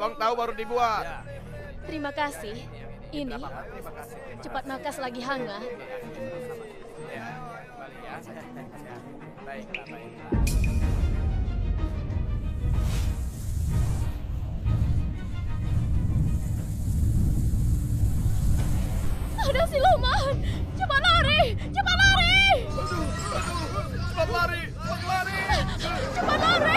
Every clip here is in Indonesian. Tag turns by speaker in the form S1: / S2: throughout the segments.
S1: Tong tahu baru dibuat.
S2: Terima kasih. Ini cepat makas lagi hangat. Ada siluman! Cepat lari! Cepat lari!
S1: Cepat lari! Cepat lari!
S2: Cepat lari!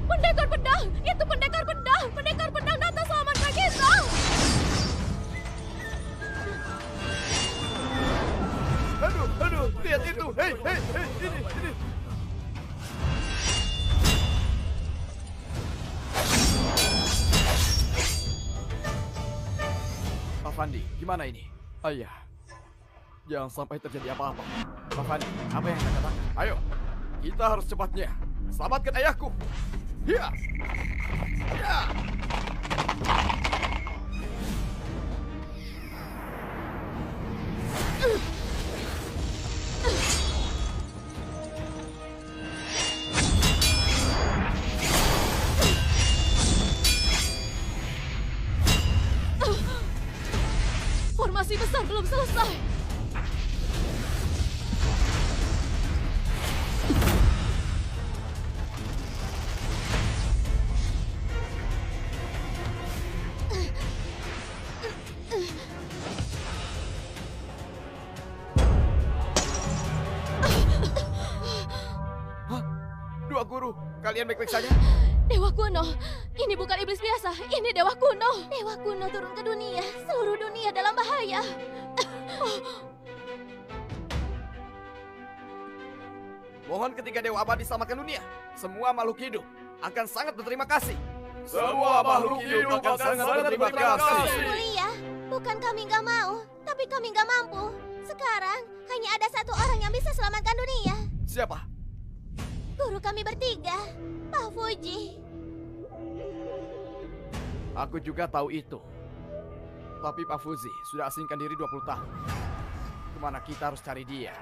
S2: Pendekar pedang! Itu pendekar pedang! Pendekar pedang datang selamatkan kita!
S1: Aduh, lihat itu. Hei, ini. Fandi, gimana ini? Ayah, jangan sampai terjadi apa-apa. Pak Fandi, apa yang Anda katakan? Ayo, kita harus cepatnya selamatkan ayahku. Ya, ya.
S2: Formasi besar belum selesai.
S1: Hah? Dua guru, kalian baik-baik saja?
S2: Dewa kuno, ini bukan iblis biasa, ini dewa kuno. Dewa kuno turun ke dunia, seluruh dunia dalam bahaya.
S1: Mohon ketiga dewa abadi selamatkan dunia. Semua makhluk hidup akan sangat berterima kasih.
S3: Semua makhluk hidup akan sangat berterima kasih.
S4: Mulia, bukan kami nggak mau, tapi kami nggak mampu. Sekarang hanya ada satu orang yang bisa selamatkan dunia.
S1: Siapa?
S4: Guru kami bertiga, Pak Fuji.
S1: Aku juga tahu itu. Tapi Pak Fuzi sudah asingkan diri 20 tahun. Kemana kita harus cari dia?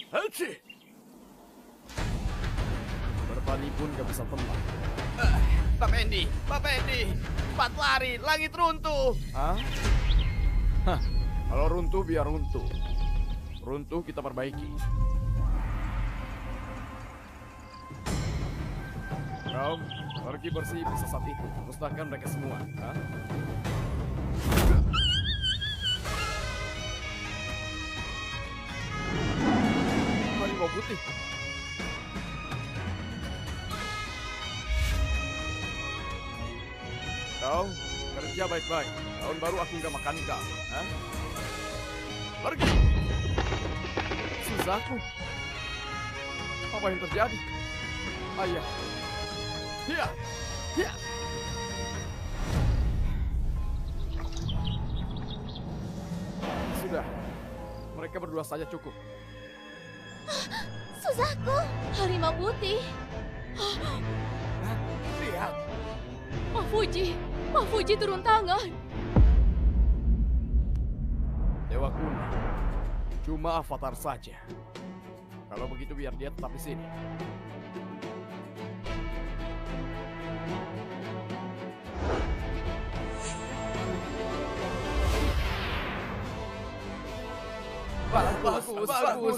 S1: Hachi! Bertani pun gak bisa tenang. Pak Pendi! Cepat lari, langit runtuh! Hah? Hah, kalau runtuh biar runtuh. Runtuh kita perbaiki. Kau pergi bersih sesat itu, musnahkan mereka semua. Hah? Harimau putih. Kau kerja baik-baik. Tahun baru aku nggak makan kau. Hah? Pergi. Susahku. Apa yang terjadi? Ayah. Hiya. Hiya. Sudah. Mereka berdua saja cukup.
S4: Susahku.
S2: Harimau putih.
S1: Hah? Lihat.
S2: Pak Fuji turun tangan.
S1: Dewa kuno. Cuma avatar saja. Kalau begitu biar dia tetap di sini.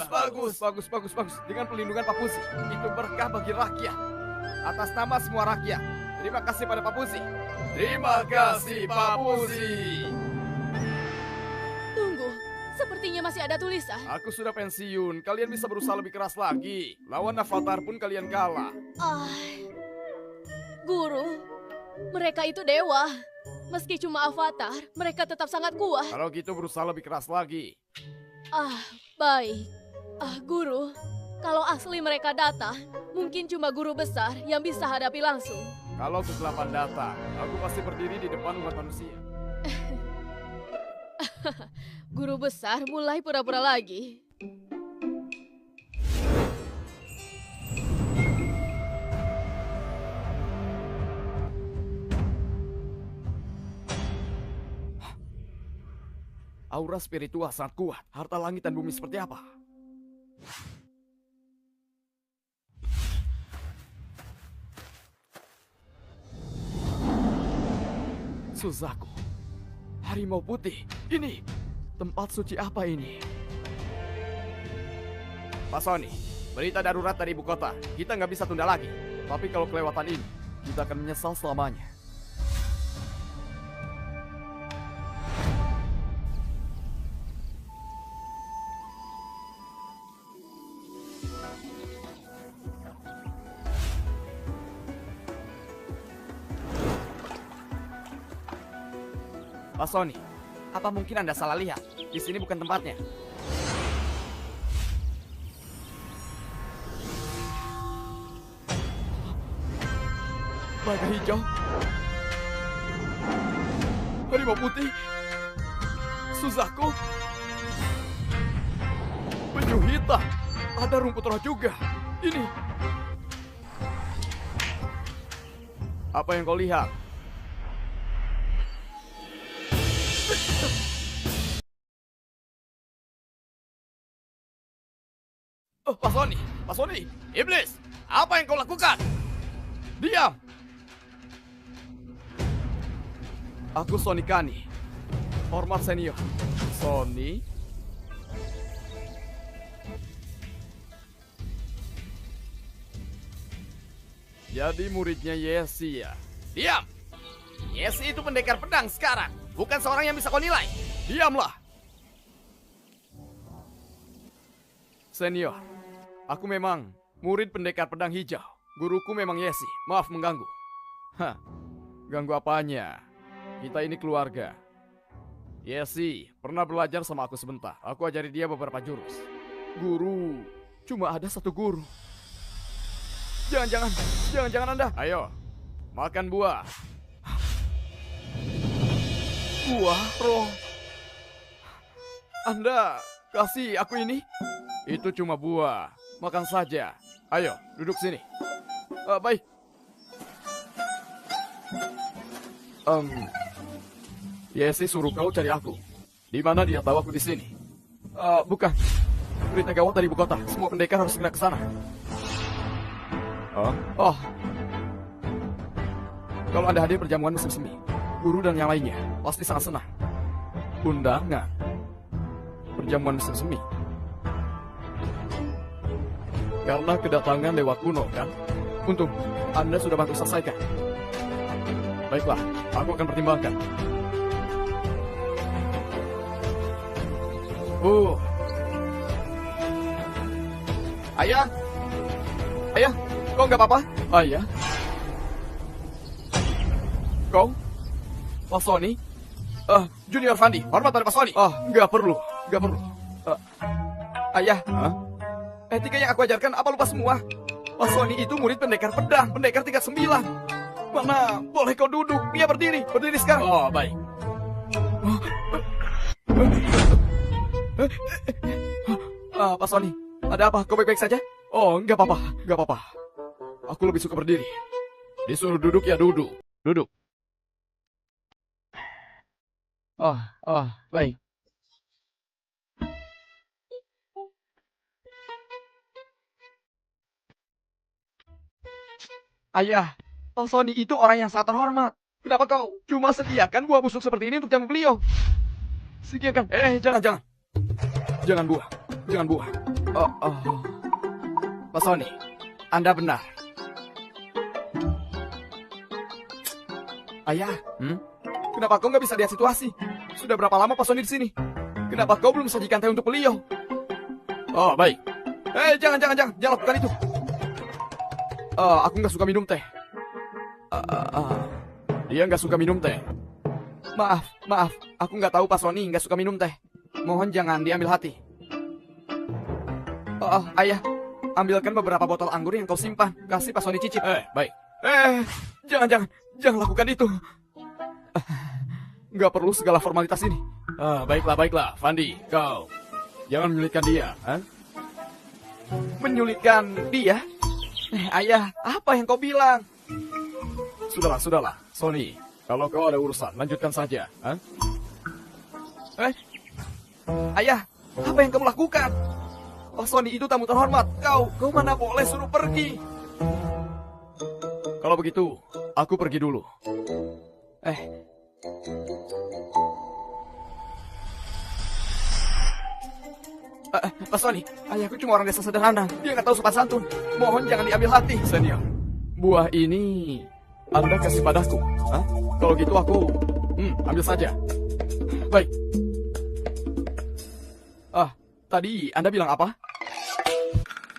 S1: Bagus. Dengan perlindungan Pak Pusi, itu berkah bagi rakyat. Atas nama semua rakyat, terima kasih pada Pak Pusi.
S3: Terima kasih, Pak Pusi.
S2: Tunggu, sepertinya masih ada tulisan.
S1: Aku sudah pensiun, kalian bisa berusaha lebih keras lagi. Lawan avatar pun kalian kalah.
S2: Guru, mereka itu dewa. Meski cuma avatar, mereka tetap sangat kuat.
S1: Kalau gitu berusaha lebih keras lagi.
S2: Baik. Guru, kalau asli mereka datang, mungkin cuma guru besar yang bisa hadapi langsung.
S1: Kalau kegelapan datang, aku pasti berdiri di depan umat manusia.
S2: Guru besar mulai pura-pura lagi.
S1: Aura spiritual sangat kuat. Harta langit dan bumi seperti apa? Suzaku. Harimau putih. Ini. Tempat suci apa ini? Pak Sony, berita darurat dari ibu kota. Kita nggak bisa tunda lagi. Tapi kalau kelewatan ini, kita akan menyesal selamanya. Pak Sony, apa mungkin Anda salah lihat? Di sini bukan tempatnya. Naga hijau, harimau putih, Suzaku, penyu hitam, ada rumput roh juga. Ini apa yang kau lihat? Oh, Pak Sony, iblis, apa yang kau lakukan? Diam! Aku Sony Kani, hormat senior. Sony? Jadi muridnya Yesi ya? Diam! Yesi itu pendekar pedang sekarang, bukan seorang yang bisa kau nilai. Diamlah! Senior, aku memang murid pendekar pedang hijau. Guruku memang Yesi, maaf mengganggu. Hah, ganggu apanya? Kita ini keluarga. Yesi pernah belajar sama aku sebentar. Aku ajari dia beberapa jurus. Guru, cuma ada satu guru. Jangan Anda. Ayo, makan buah. Buah roh. Anda kasih aku ini? Itu cuma buah. Makan saja. Ayo, duduk sini. Baik. Yesi suruh kau cari aku. Di mana dia tahu aku di sini? Bukan. Berita gawat dari ibu kota. Semua pendekar harus segera ke sana. Oh. Kalau Anda hadir perjamuan musim semi, guru dan yang lainnya pasti sangat senang. Undangan perjamuan musim semi. Karena kedatangan lewat kuno, kan? Untung Anda sudah bantu selesaikan. Baiklah, aku akan pertimbangkan. Ayah, kau nggak apa-apa? Ayah, kau, Pak Sony, Junior Fandi, hormat pada Pak Sony. Nggak perlu. Ayah, etika yang aku ajarkan apa lupa semua? Pak Sony itu murid pendekar pedang, pendekar tingkat 9. Mana boleh kau duduk? Dia berdiri sekarang. Oh, baik. Pak Sony, ada apa? Kau baik-baik saja? Oh, nggak apa-apa. Aku lebih suka berdiri. Disuruh duduk ya duduk. Baik. Ayah, Pak Sony itu orang yang sangat terhormat. Kenapa kau cuma sediakan buah busuk seperti ini untuk jamu beliau? Sediakan. Jangan. Jangan buah. Pak Sony, Anda benar. Ayah, kenapa kau nggak bisa lihat situasi? Sudah berapa lama Pak Sony di sini? Kenapa kau belum sajikan teh untuk beliau? Oh, baik. Jangan lakukan itu. Aku nggak suka minum teh. Dia nggak suka minum teh. Maaf. Aku nggak tahu Pak Sony nggak suka minum teh. Mohon jangan diambil hati. Ayah, ambilkan beberapa botol anggur yang kau simpan. Kasih Pak Sony cicip. Baik. Jangan lakukan itu. Nggak perlu segala formalitas ini. Baiklah, Fandi, kau jangan menyulitkan dia. Menyulitkan dia? Ayah, apa yang kau bilang? Sudahlah, Sony. Kalau kau ada urusan, lanjutkan saja. Ayah, apa yang kamu lakukan? Oh, Sony itu tamu terhormat. Kau mana boleh suruh pergi. Kalau begitu, aku pergi dulu. Mas Sony, ayahku cuma orang desa sederhana. Dia nggak tahu sopan santun. Mohon jangan diambil hati. Senior, buah ini Anda kasih padaku. Hah? Kalau gitu aku ambil saja. Baik. Tadi Anda bilang apa?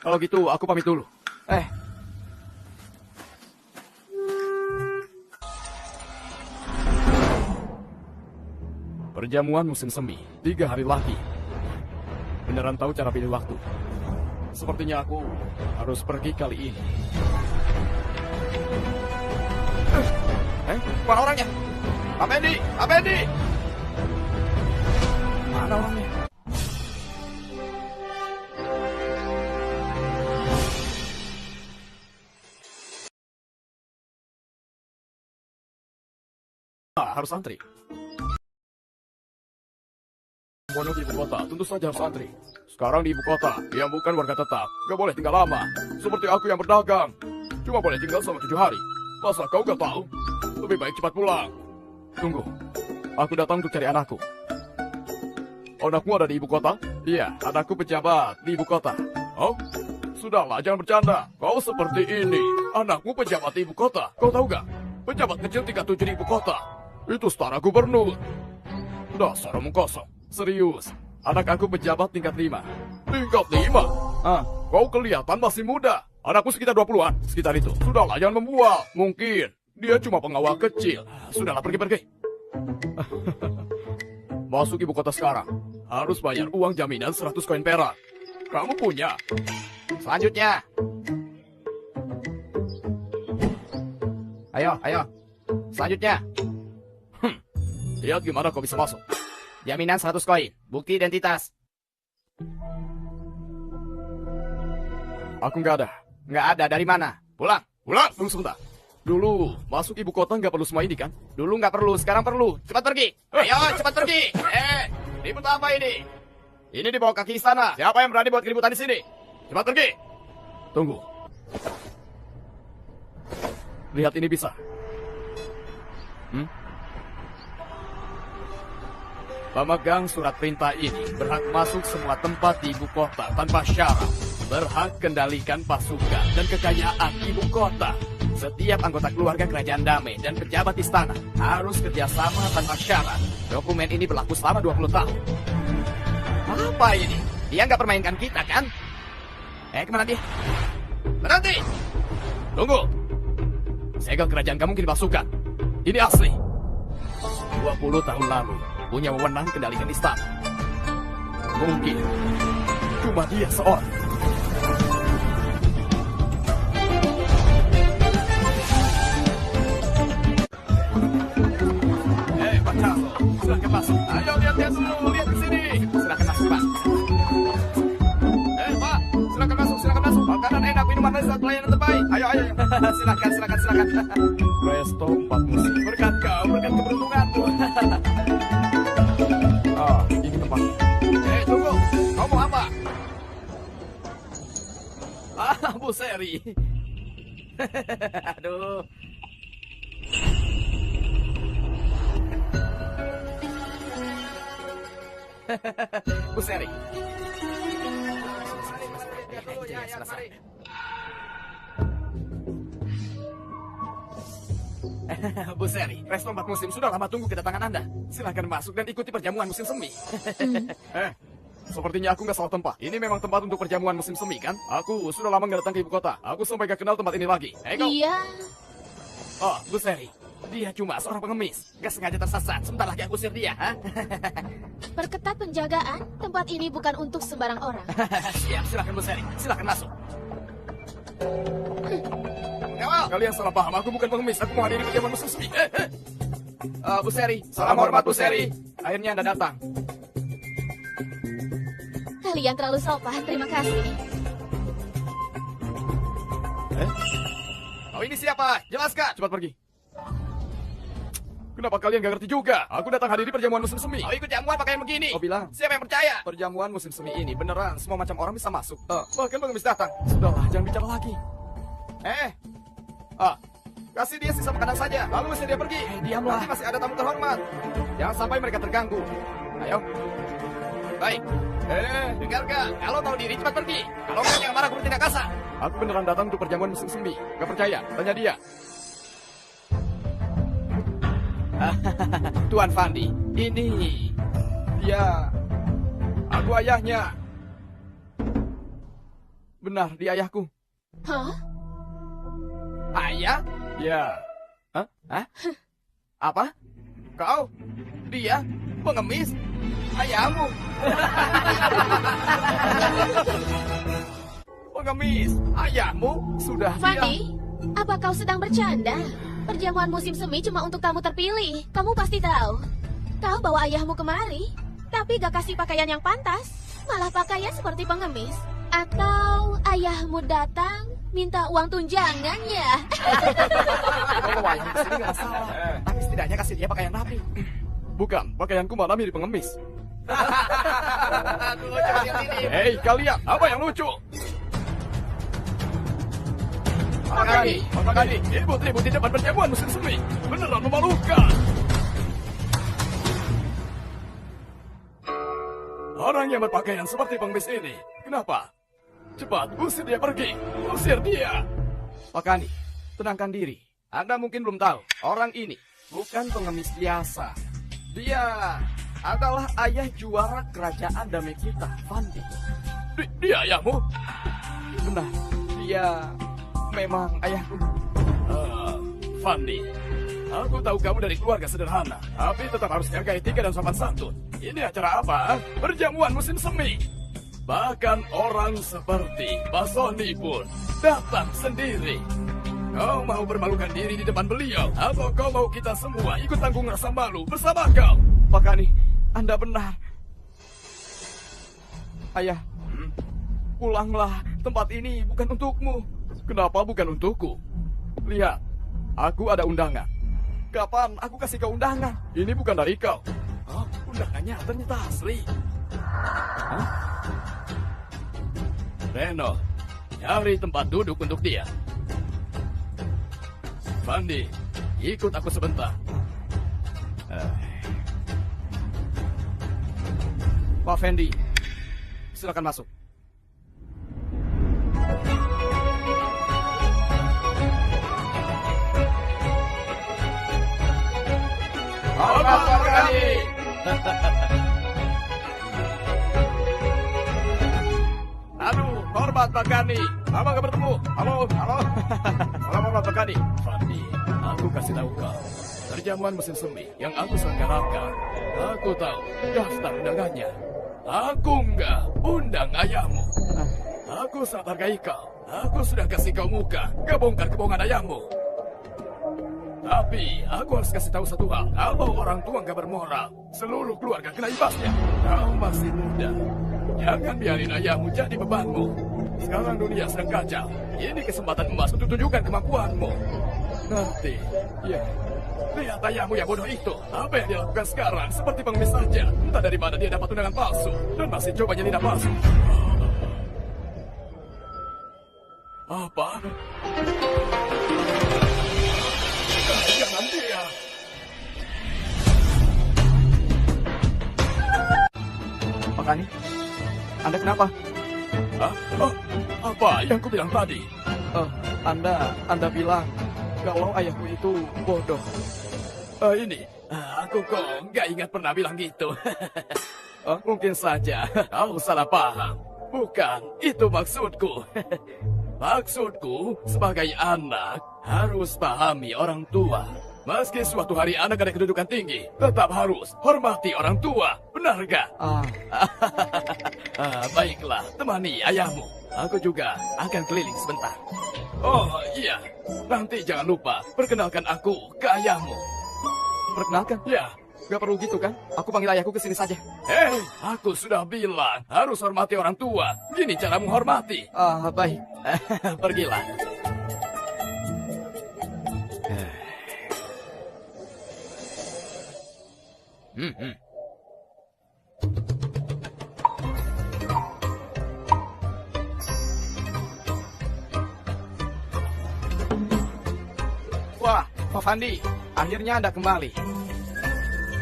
S1: Kalau gitu aku pamit dulu. Perjamuan musim semi, 3 hari lagi. Beneran tahu cara pilih waktu. Sepertinya aku harus pergi kali ini. Mana orangnya? Pak Pendi! Pak Pendi! Mana orangnya? Harus antri. Pondok di ibu kota, tentu saja harus antri. Sekarang di ibu kota, dia bukan warga tetap. Gak boleh tinggal lama. Seperti aku yang berdagang. Cuma boleh tinggal selama 7 hari. Masa kau gak tahu? Lebih baik cepat pulang. Tunggu. Aku datang untuk cari anakku. Anakmu ada di ibu kota? Iya, anakku pejabat di ibu kota. Oh? Sudahlah, jangan bercanda. Kau seperti ini. Anakmu pejabat di ibu kota. Kau tahu gak? Pejabat kecil tingkat 7 di ibu kota. Itu setara gubernur. Dasar omong kosong. Serius. Anak aku pejabat tingkat 5. Tingkat 5? Kau kelihatan masih muda. Anakku sekitar 20-an. Sekitar itu. Sudahlah, jangan membual. Mungkin dia cuma pengawal kecil. Sudahlah, pergi-pergi. Masuk ibu kota sekarang. Harus bayar uang jaminan 100 koin perak. Kamu punya. Selanjutnya. Ayo. Selanjutnya. Lihat gimana kau bisa masuk. Jaminan 100 koin. Bukti identitas. Aku nggak ada. Nggak ada, dari mana? Pulang. Tunggu sebentar. Dulu, masuk ibu kota nggak perlu semua ini kan? Dulu nggak perlu, sekarang perlu. Cepat pergi. Ayo, cepat pergi. Ribut apa ini? Ini di bawah kaki istana. Siapa yang berani buat keributan di sini? Cepat pergi. Tunggu. Lihat ini bisa. Pemegang surat perintah ini berhak masuk semua tempat di ibu kota tanpa syarat. Berhak kendalikan pasukan dan kekayaan ibu kota. Setiap anggota keluarga kerajaan damai dan pejabat istana harus kerjasama tanpa syarat. Dokumen ini berlaku selama 20 tahun. Apa ini? Dia nggak permainkan kita, kan? Kemana dia? Berhenti! Tunggu! Segel kerajaan kamu kini pasukan. Ini asli. 20 tahun lalu, punya wewenang kendalikan istana. Mungkin cuma dia seorang. Pak Charles, silahkan masuk. Ayo lihat dulu, lihat ke sini. Silahkan masuk, Pak. Pak, silahkan masuk. Makanan enak, minuman lezat, pelayanan terbaik. Ayo. Silahkan. Resto 4 musim. Berkat kau, berkat keberuntunganmu. Ini tempatnya. Tunggu. Kau mau apa? Bu Seri. Aduh. Bu Seri. Selesai. Bu Seri, resto 4 musim sudah lama tunggu kedatangan Anda. Silahkan masuk dan ikuti perjamuan musim semi. Sepertinya aku nggak salah tempat. Ini memang tempat untuk perjamuan musim semi, kan? Aku sudah lama nggak datang ke ibu kota. Aku sampai gak kenal tempat ini lagi. Kau?
S2: Iya.
S1: Bu Seri, dia cuma seorang pengemis. Gak sengaja tersesat. Sebentar lagi aku usir dia.
S2: Perketat penjagaan. Tempat ini bukan untuk sembarang orang.
S1: Siap, silakan Bu Seri. Silakan masuk. Kalian salah paham, aku bukan pengemis, aku menghadiri perjamuan musim semi. Bu Seri, salam hormat Bu Seri. Akhirnya Anda datang.
S2: Kalian terlalu sopan, terima kasih.
S1: Oh, ini siapa? Jelaskan. Cepat pergi. Kenapa kalian gak ngerti juga? Aku datang hadiri perjamuan musim semi.
S3: Kau ikut jamuan pakaian begini.
S1: Kau bilang,
S3: Siapa yang percaya?
S1: perjamuan musim semi ini beneran semua macam orang bisa masuk. Bahkan pengemis datang. Sudahlah, jangan bicara lagi. Kasih dia sisa makanan saja. Lalu mesti dia pergi.
S3: Diamlah.
S1: Nanti masih ada tamu terhormat. Jangan sampai mereka terganggu. Ayo.
S3: Baik. Dengar gak? Kalau tahu diri cepat pergi. Kalau enggak jangan marah bertindak kasar.
S1: Aku beneran datang untuk perjamuan musim semi. Gak percaya? Tanya dia.
S3: Tuan Fandi, ini
S1: Dia... Aku ayahnya. Benar, dia ayahku.
S2: Hah?
S3: ayah?
S1: Ya.
S3: Hah? Apa? Kau? Dia? Pengemis? Ayahmu? Pengemis? Ayahmu?
S1: Sudah dia.
S4: Fandi, apa kau sedang bercanda? Perjamuan musim semi cuma untuk tamu terpilih. Kamu pasti tahu. Kau bawa ayahmu kemari, tapi gak kasih pakaian yang pantas. Malah pakaian seperti pengemis. Atau ayahmu datang minta uang tunjangannya.
S3: Kau bawa ayahmu kesini gak masalah. Tapi setidaknya kasih dia pakaian rapi.
S1: Bukan, pakaianku malah mirip pengemis.
S3: Aduh, coba lihat ini.
S1: Hei kalian, apa yang lucu? Makanya, ribut-ribut di depan perjamuan musim semi. Beneran memalukan. Orang yang berpakaian seperti pengemis ini, kenapa? Cepat, usir dia pergi. Usir dia.
S3: Pakani, tenangkan diri. Anda mungkin belum tahu, orang ini bukan pengemis biasa. Dia adalah ayah juara kerajaan damai kita, Fandi.
S1: Dia ayahmu?
S3: Benar, dia memang ayahku.
S1: Fandi, aku tahu kamu dari keluarga sederhana, tapi tetap harus jaga etika dan sopan santun. Ini acara apa? Perjamuan musim semi. Bahkan orang seperti Pak Sony pun datang sendiri. Kau mau bermalukan diri di depan beliau, atau kau mau kita semua ikut tanggung rasa malu bersama kau?
S3: Pakani, Anda benar. Ayah, pulanglah. Tempat ini bukan untukmu.
S1: Kenapa bukan untukku? Lihat, aku ada undangan.
S3: Kapan aku kasih kau undangan?
S1: Ini bukan dari kau.
S3: Undangannya ternyata asli.
S1: Reno, cari tempat duduk untuk dia. Fandi, ikut aku sebentar.
S3: Pak Fendi, silakan masuk.
S1: Hormat Pakani.
S3: Aduh, hormat Pakani. Lama gak bertemu. Halo.
S1: Salam hormat Pakani. Fandi, aku kasih tahu kau. Perjamuan musim semi yang aku selenggarakan. Aku tahu daftar undangannya. Aku enggak undang ayahmu. Aku sangat hargai kau. Aku sudah kasih kau muka. Gak bongkar kebohongan ayahmu. Tapi aku harus kasih tahu satu hal. Kalau orang tua nggak bermoral, seluruh keluarga kena imbasnya. Kau masih muda. Jangan biarin ayahmu jadi bebanmu. Sekarang dunia sedang kacau. Ini kesempatan emas untuk tunjukkan kemampuanmu. Nanti, ya, lihat ayahmu yang bodoh itu. Apa yang dia lakukan sekarang seperti pengemis saja. Entah dari mana dia dapat undangan palsu dan masih coba nyelinap palsu. Apa? Jangan dia.
S3: Pakani, Anda kenapa?
S1: Apa yang ku bilang tadi?
S3: Anda bilang kalau ayahku itu bodoh.
S1: Aku kok nggak ingat pernah bilang gitu. Mungkin saja kau salah paham. Bukan, itu maksudku. Maksudku, sebagai anak, harus pahami orang tua. Meski suatu hari anak ada kedudukan tinggi, tetap harus hormati orang tua. Benar gak? Baiklah, temani ayahmu. Aku juga akan keliling sebentar. Oh iya, nanti jangan lupa perkenalkan aku ke ayahmu.
S3: Perkenalkan?
S1: Ya,
S3: Gak perlu gitu kan? Aku panggil ayahku ke sini saja.
S1: Aku sudah bilang harus hormati orang tua. Gini cara menghormati.
S3: Baik.
S1: Pergilah.
S3: Wah, Pak Fandi, akhirnya Anda kembali.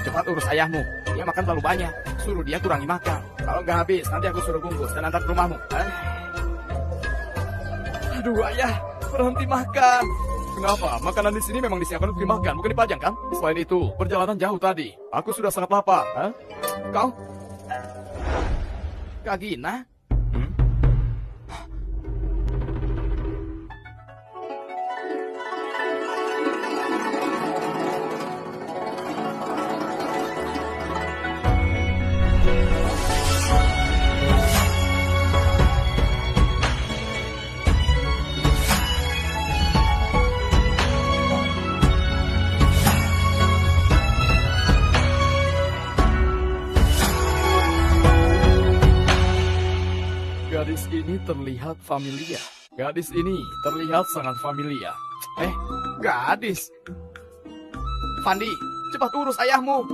S3: Cepat urus ayahmu, dia makan terlalu banyak. Suruh dia kurangi makan. Kalau nggak habis, nanti aku suruh bungkus dan antar ke rumahmu. Aduh, ayah, berhenti makan. Kenapa? Makanan di sini memang disiapkan untuk dimakan, bukan dipajang kan? Selain itu, perjalanan jauh tadi. Aku sudah sangat lapar. Hah? Kau? Kak Gina? Gadis ini terlihat familiar. Gadis ini terlihat sangat familiar. Gadis. Fandi, cepat urus ayahmu.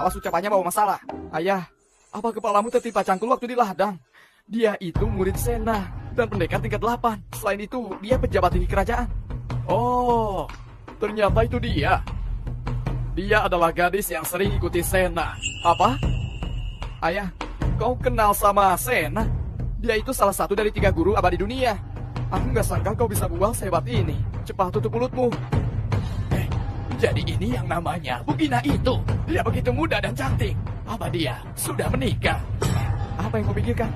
S3: Awas ucapannya bawa masalah. Ayah, apa kepalamu tertimpa cangkul waktu di ladang? Dia itu murid Sena dan pendekar tingkat 8. Selain itu, dia pejabat tinggi kerajaan. Oh, ternyata itu dia. Dia adalah gadis yang sering ikuti Sena. Apa? Ayah, kau kenal sama Sena? Dia itu salah satu dari 3 guru abadi dunia. Aku nggak sangka kau bisa buang sehebat ini. Cepat tutup mulutmu. Jadi ini yang namanya Bugina itu. Dia begitu muda dan cantik. Apa dia sudah menikah? Apa yang kau pikirkan?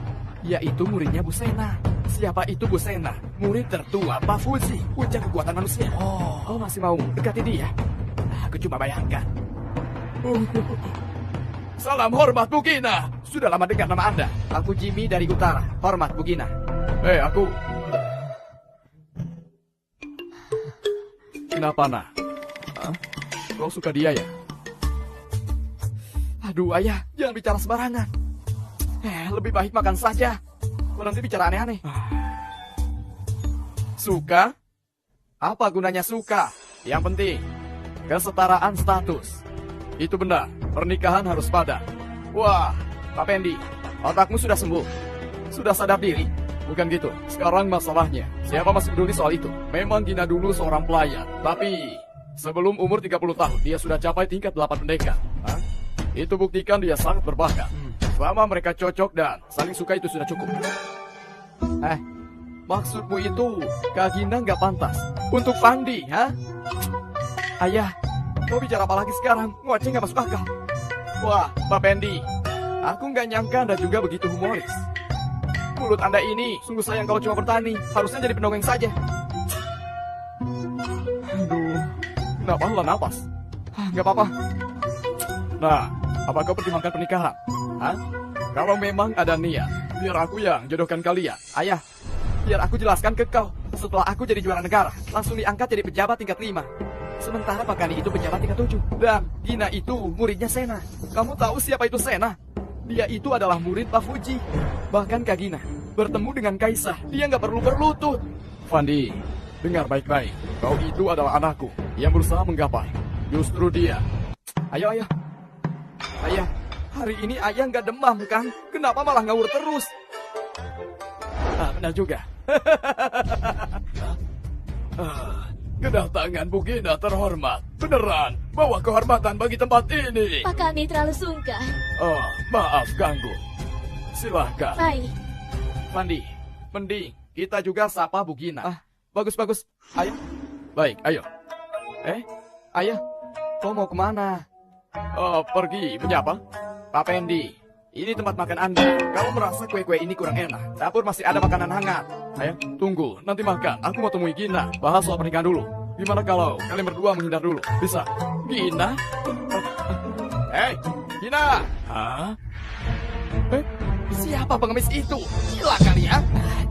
S3: Dia itu muridnya Bu Sena. Siapa itu Bu Sena? Murid tertua Pak Fuzi, puncak kekuatan manusia. Kau masih mau dekati dia? Aku cuma bayangkan. Salam hormat Bugina. Sudah lama dengar nama Anda. Aku Jimmy dari utara. Hormat Bugina. Aku. Kenapa, Nak? Kau suka dia ya? Aduh, ayah, jangan bicara sembarangan. Lebih baik makan saja. Berhenti bicara aneh-aneh. Suka? Apa gunanya suka? Yang penting, kesetaraan status. Itu benar, pernikahan harus padat. Wah, Pak Pendi, otakmu sudah sembuh. Sudah sadar diri. Bukan gitu, sekarang masalahnya, siapa masih peduli soal itu? Memang Gina dulu seorang pelayan, tapi sebelum umur 30 tahun, dia sudah capai tingkat 8 pendekar. Itu buktikan dia sangat berbakat. Selama mereka cocok dan saling suka itu sudah cukup. Maksudmu itu, Kak Gina nggak pantas untuk Pandi, ha? Ayah, kau bicara apa lagi sekarang? Ngoceh nggak masuk akal. Wah, Pak Pendi, aku nggak nyangka Anda juga begitu humoris. Mulut Anda ini sungguh sayang kalau cuma bertani. Harusnya jadi pendongeng saja. Aduh, kenapa hela napas? Nggak apa-apa. Nah, apa kau pertimbangkan pernikahan? Hah? Kalau memang ada niat, biar aku yang jodohkan kalian. Ayah, biar aku jelaskan ke kau. Setelah aku jadi juara negara, langsung diangkat jadi pejabat tingkat 5. Sementara Pak Gani itu pejabat tingkat 7. Dan Gina itu muridnya Sena. Kamu tahu siapa itu Sena? Dia itu adalah murid Pak Fuji. Bahkan Kak Gina bertemu dengan Kaisar. Dia nggak perlu berlutut. Fandi, dengar baik-baik. Kau itu adalah anakku yang berusaha menggapai. Justru dia. Ayo, ayah. Ayah, hari ini ayah nggak demam kan? Kenapa malah ngawur terus? Benar juga. Kedatangan Bugina terhormat. Beneran, bawa kehormatan bagi tempat ini.
S4: Pak Kani terlalu sungkan.
S3: Maaf ganggu. Silahkan.
S4: Baik.
S3: Fandi, mending kita juga sapa Bugina. Bagus-bagus. Ayo. Baik, ayo. Ayah, kau mau kemana? Pergi menyapa. Pak Pendi, ini tempat makan Anda. Kalau merasa kue-kue ini kurang enak, dapur masih ada makanan hangat. Ayo, tunggu, nanti makan. Aku mau temui Gina, bahas soal pernikahan dulu. Gimana kalau kalian berdua menghindar dulu? Bisa? Gina? Gina! Hah? Siapa pengemis itu? Gila kali ya?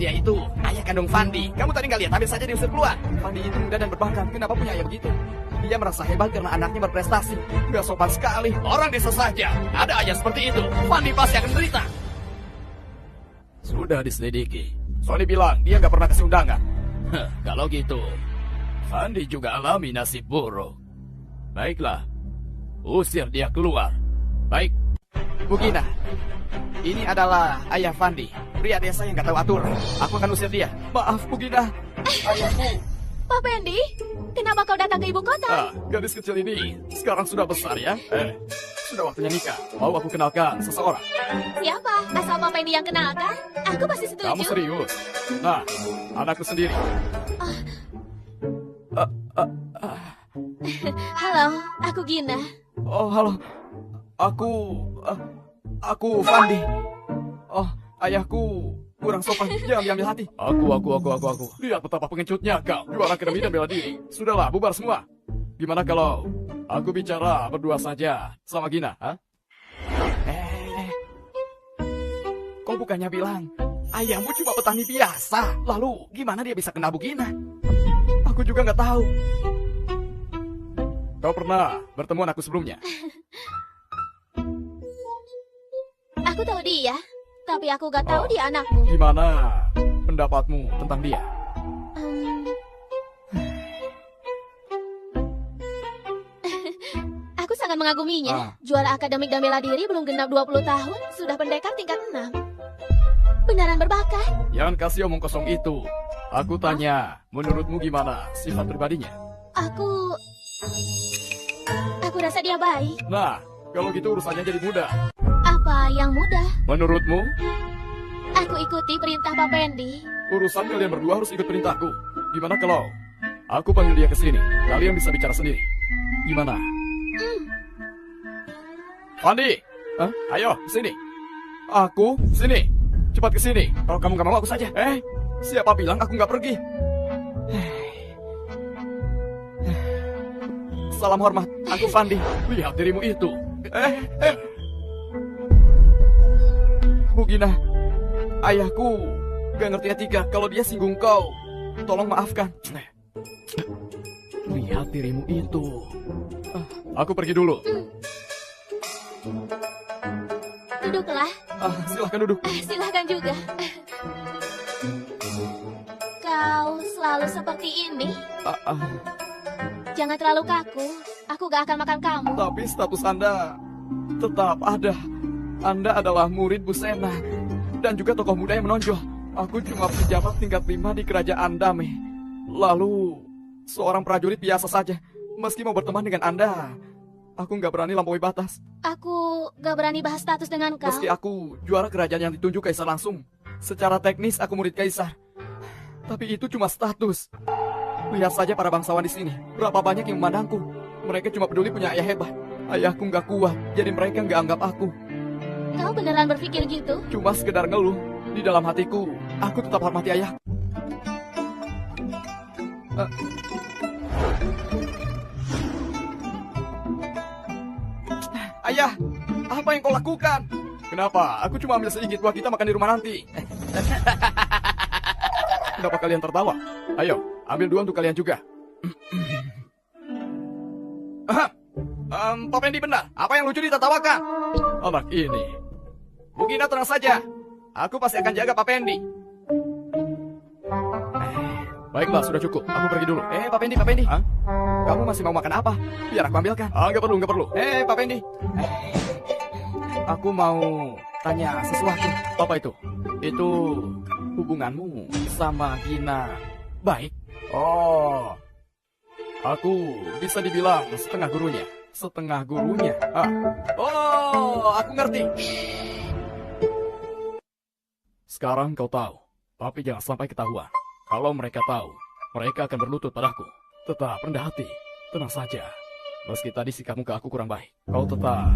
S3: Dia itu ayah kandung Fandi. Kamu tadi nggak lihat, hampir saja diusir keluar. Fandi itu muda dan berbakat. Kenapa punya ayah begitu? Dia merasa hebat karena anaknya berprestasi. Nggak sopan sekali. Orang desa saja ada ayah seperti itu. Fandi pasti akan menderita. Sudah diselidiki. Sony bilang dia nggak pernah kasih undangan. Kalau gitu, Fandi juga alami nasib buruk. Baiklah, usir dia keluar. Baik. Bu Gina, ini adalah ayah Fandi, pria desa yang gak tahu aturan. Aku akan usir dia. Maaf, Bu Gina. Ayahku.
S4: Pak Pendi, kenapa kau datang ke ibu kota?
S3: Gadis kecil ini sekarang sudah besar ya. Sudah waktunya nikah. Mau aku kenalkan seseorang?
S4: Siapa? Asal Pak Pendi yang kenalkan? Aku pasti setuju.
S3: Kamu serius? Nah, anakku sendiri.
S4: Halo, aku Gina.
S3: Oh, halo. Aku Fandi. Oh, ayahku kurang sopan. Jangan diambil hati. Aku. Lihat betapa pengecutnya kau. Juara akademi dan bela diri. Sudahlah, bubar semua. Gimana kalau aku bicara berdua saja sama Gina, ha? Kau bukannya bilang ayahmu cuma petani biasa. Lalu gimana dia bisa kenal Bu Gina? Aku juga nggak tahu. Kau pernah bertemu aku sebelumnya?
S4: Aku tahu dia, tapi aku gak tahu dia anakmu.
S3: Gimana pendapatmu tentang dia?
S4: Aku sangat mengaguminya. Juara akademik dan bela diri belum genap 20 tahun, sudah pendekar tingkat 6. Beneran berbakat.
S3: Jangan kasih omong kosong itu. Aku tanya, menurutmu gimana sifat pribadinya?
S4: Aku rasa dia baik.
S3: Nah, kalau gitu urusannya jadi mudah.
S4: Apa yang mudah?
S3: Menurutmu?
S4: Aku ikuti perintah Pak Pendi.
S3: Urusan kalian berdua harus ikut perintahku. Gimana kalau aku panggil dia ke sini? Kalian bisa bicara sendiri. Gimana? Fandi, ayo sini. Aku sini. Cepat ke sini. Kalau kamu gak mau aku saja. Siapa bilang aku gak pergi? Salam hormat. Aku Fandi. Lihat dirimu itu. Bu Gina, ayahku gak ngerti etika. Kalau dia singgung kau, tolong maafkan. Lihat dirimu itu. Aku pergi dulu.
S4: Duduklah.
S3: Silahkan duduk.
S4: Silahkan juga. Kau selalu seperti ini. Jangan terlalu kaku. Aku gak akan makan kamu.
S3: Tapi status Anda tetap ada. Anda adalah murid Bu Sena dan juga tokoh muda yang menonjol. Aku cuma pejabat tingkat 5 di kerajaan Dame. Lalu seorang prajurit biasa saja. Meski mau berteman dengan Anda, aku nggak berani lampaui batas.
S4: Aku gak berani bahas status dengan kau.
S3: Meski aku juara kerajaan yang ditunjuk kaisar langsung. Secara teknis aku murid kaisar. Tapi itu cuma status. Lihat saja para bangsawan di sini. Berapa banyak yang memandangku. Mereka cuma peduli punya ayah hebat. Ayahku nggak kuat, jadi mereka nggak anggap aku.
S4: Kau beneran berpikir gitu?
S3: Cuma sekedar ngeluh. Di dalam hatiku, aku tetap hormati ayah. Ayah, apa yang kau lakukan? Kenapa? Aku cuma ambil sedikit buat kita makan di rumah nanti. Kenapa kalian tertawa? Ayo, ambil 2 untuk kalian juga. Pak Pendi benar. Apa yang lucu ditertawakan? Anak ini. Bu Gina tenang saja. Aku pasti akan jaga Pak Pendi. Baiklah, sudah cukup. Aku pergi dulu. Pak Pendi. Kamu masih mau makan apa? Biar aku ambilkan. Nggak perlu. Pak Pendi. Aku mau tanya sesuatu. Apa itu? Itu hubunganmu sama Gina baik? Oh, aku bisa dibilang setengah gurunya. Oh, aku ngerti. Sekarang kau tahu, tapi jangan sampai ketahuan. Kalau mereka tahu, mereka akan berlutut padaku. Tetap rendah hati, tenang saja. Meski tadi sikapmu ke aku kurang baik, kau tetap.